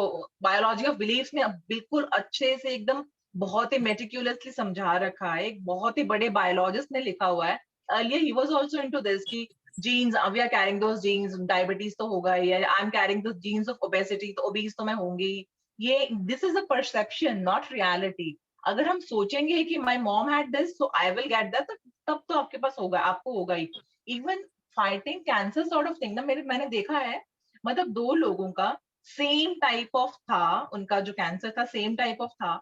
बायोलॉजी ऑफ बिलीव्स में बिल्कुल अच्छे से एकदम बहुत ही मेटिक्यूलसली समझा रखा है एक बहुत ही बड़े बायोलॉजिस्ट ने लिखा हुआ है earlier he was also into this कि genes we are carrying those genes diabetes तो होगा ही I'm carrying the genes of obesity तो obese तो मैं होंगी ये this is a perception not reality अगर हम सोचेंगे कि my mom had this so I will get that तब तो आपके पास होगा आपको होगा ही even fighting cancer sort of thing ना मैंने देखा है मतलब दो लोगों का सेम टाइप ऑफ था उनका जो कैंसर था सेम टाइप ऑफ था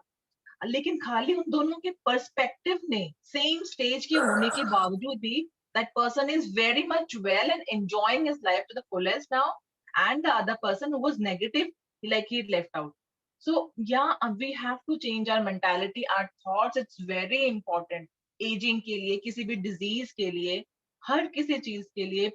लेकिन खाली उन दोनों के पर्सपेक्टिव ने सेम स्टेज के होने के बावजूद भी that person is very much well and enjoying his life to the fullest now and the other person who was negative like he left out so yeah we have to change our mentality our thoughts it's very important aging के लिए किसी भी disease के लिए हर किसी चीज के लिए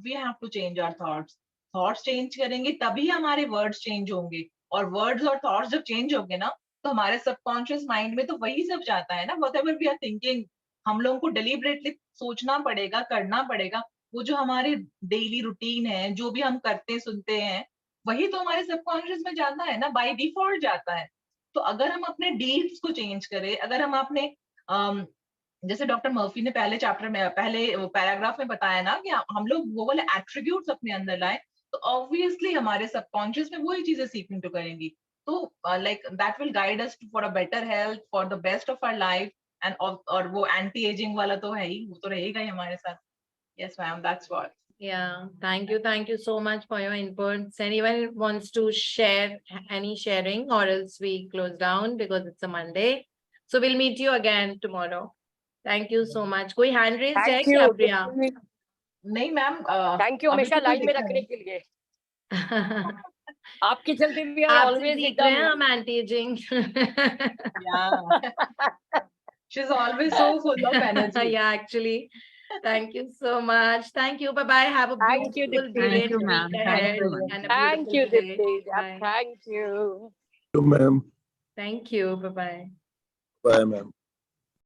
we have to change our thoughts change करेंगे तभी हमारे words change होंगे और words और thoughts जब change होंगे ना तो हमारे सबकॉन्शियस माइंड में तो वही सब जाता है ना व्हाटएवर वी आर थिंकिंग हम लोगों को डेलिबरेटली सोचना पड़ेगा करना पड़ेगा वो जो हमारे डेली रूटीन है जो भी हम करते सुनते हैं वही तो हमारे सबकॉन्शियस में जाता है ना बाय डिफॉल्ट जाता है तो अगर हम अपने डीड्स को चेंज करें अगर हम अपने जैसे डॉक्टर मर्फी ने पहले चैप्टर में पहले पैराग्राफ में बताया ना कि हम लोग वो वाले एट्रीब्यूट्स अपने अंदर लाए तो ऑब्वियसली हमारे सबकॉन्शियस में वही चीजें सीखने तो करेंगी तो like that will guide us for a better health for the best of our life and और वो anti aging वाला तो है ही वो तो रहेगा ही हमारे साथ yes ma'am that's what yeah thank you so much for your inputs anyone wants to share any sharing or else we close down because it's a Monday so we'll meet you again tomorrow thank you so much कोई hand raise है क्या प्रिया नहीं ma'am thank you हमेशा line में रखने के लिए आपके चलते भी ऑलवेज सीख रहे हैं हम anti ageing she's always so full of energy yeah actually thank you so much thank you bye bye have a beautiful brilliant week ahead and a thank you beautiful day. Dipti. Thank you ma'am. Thank you bye bye Bye, ma'am.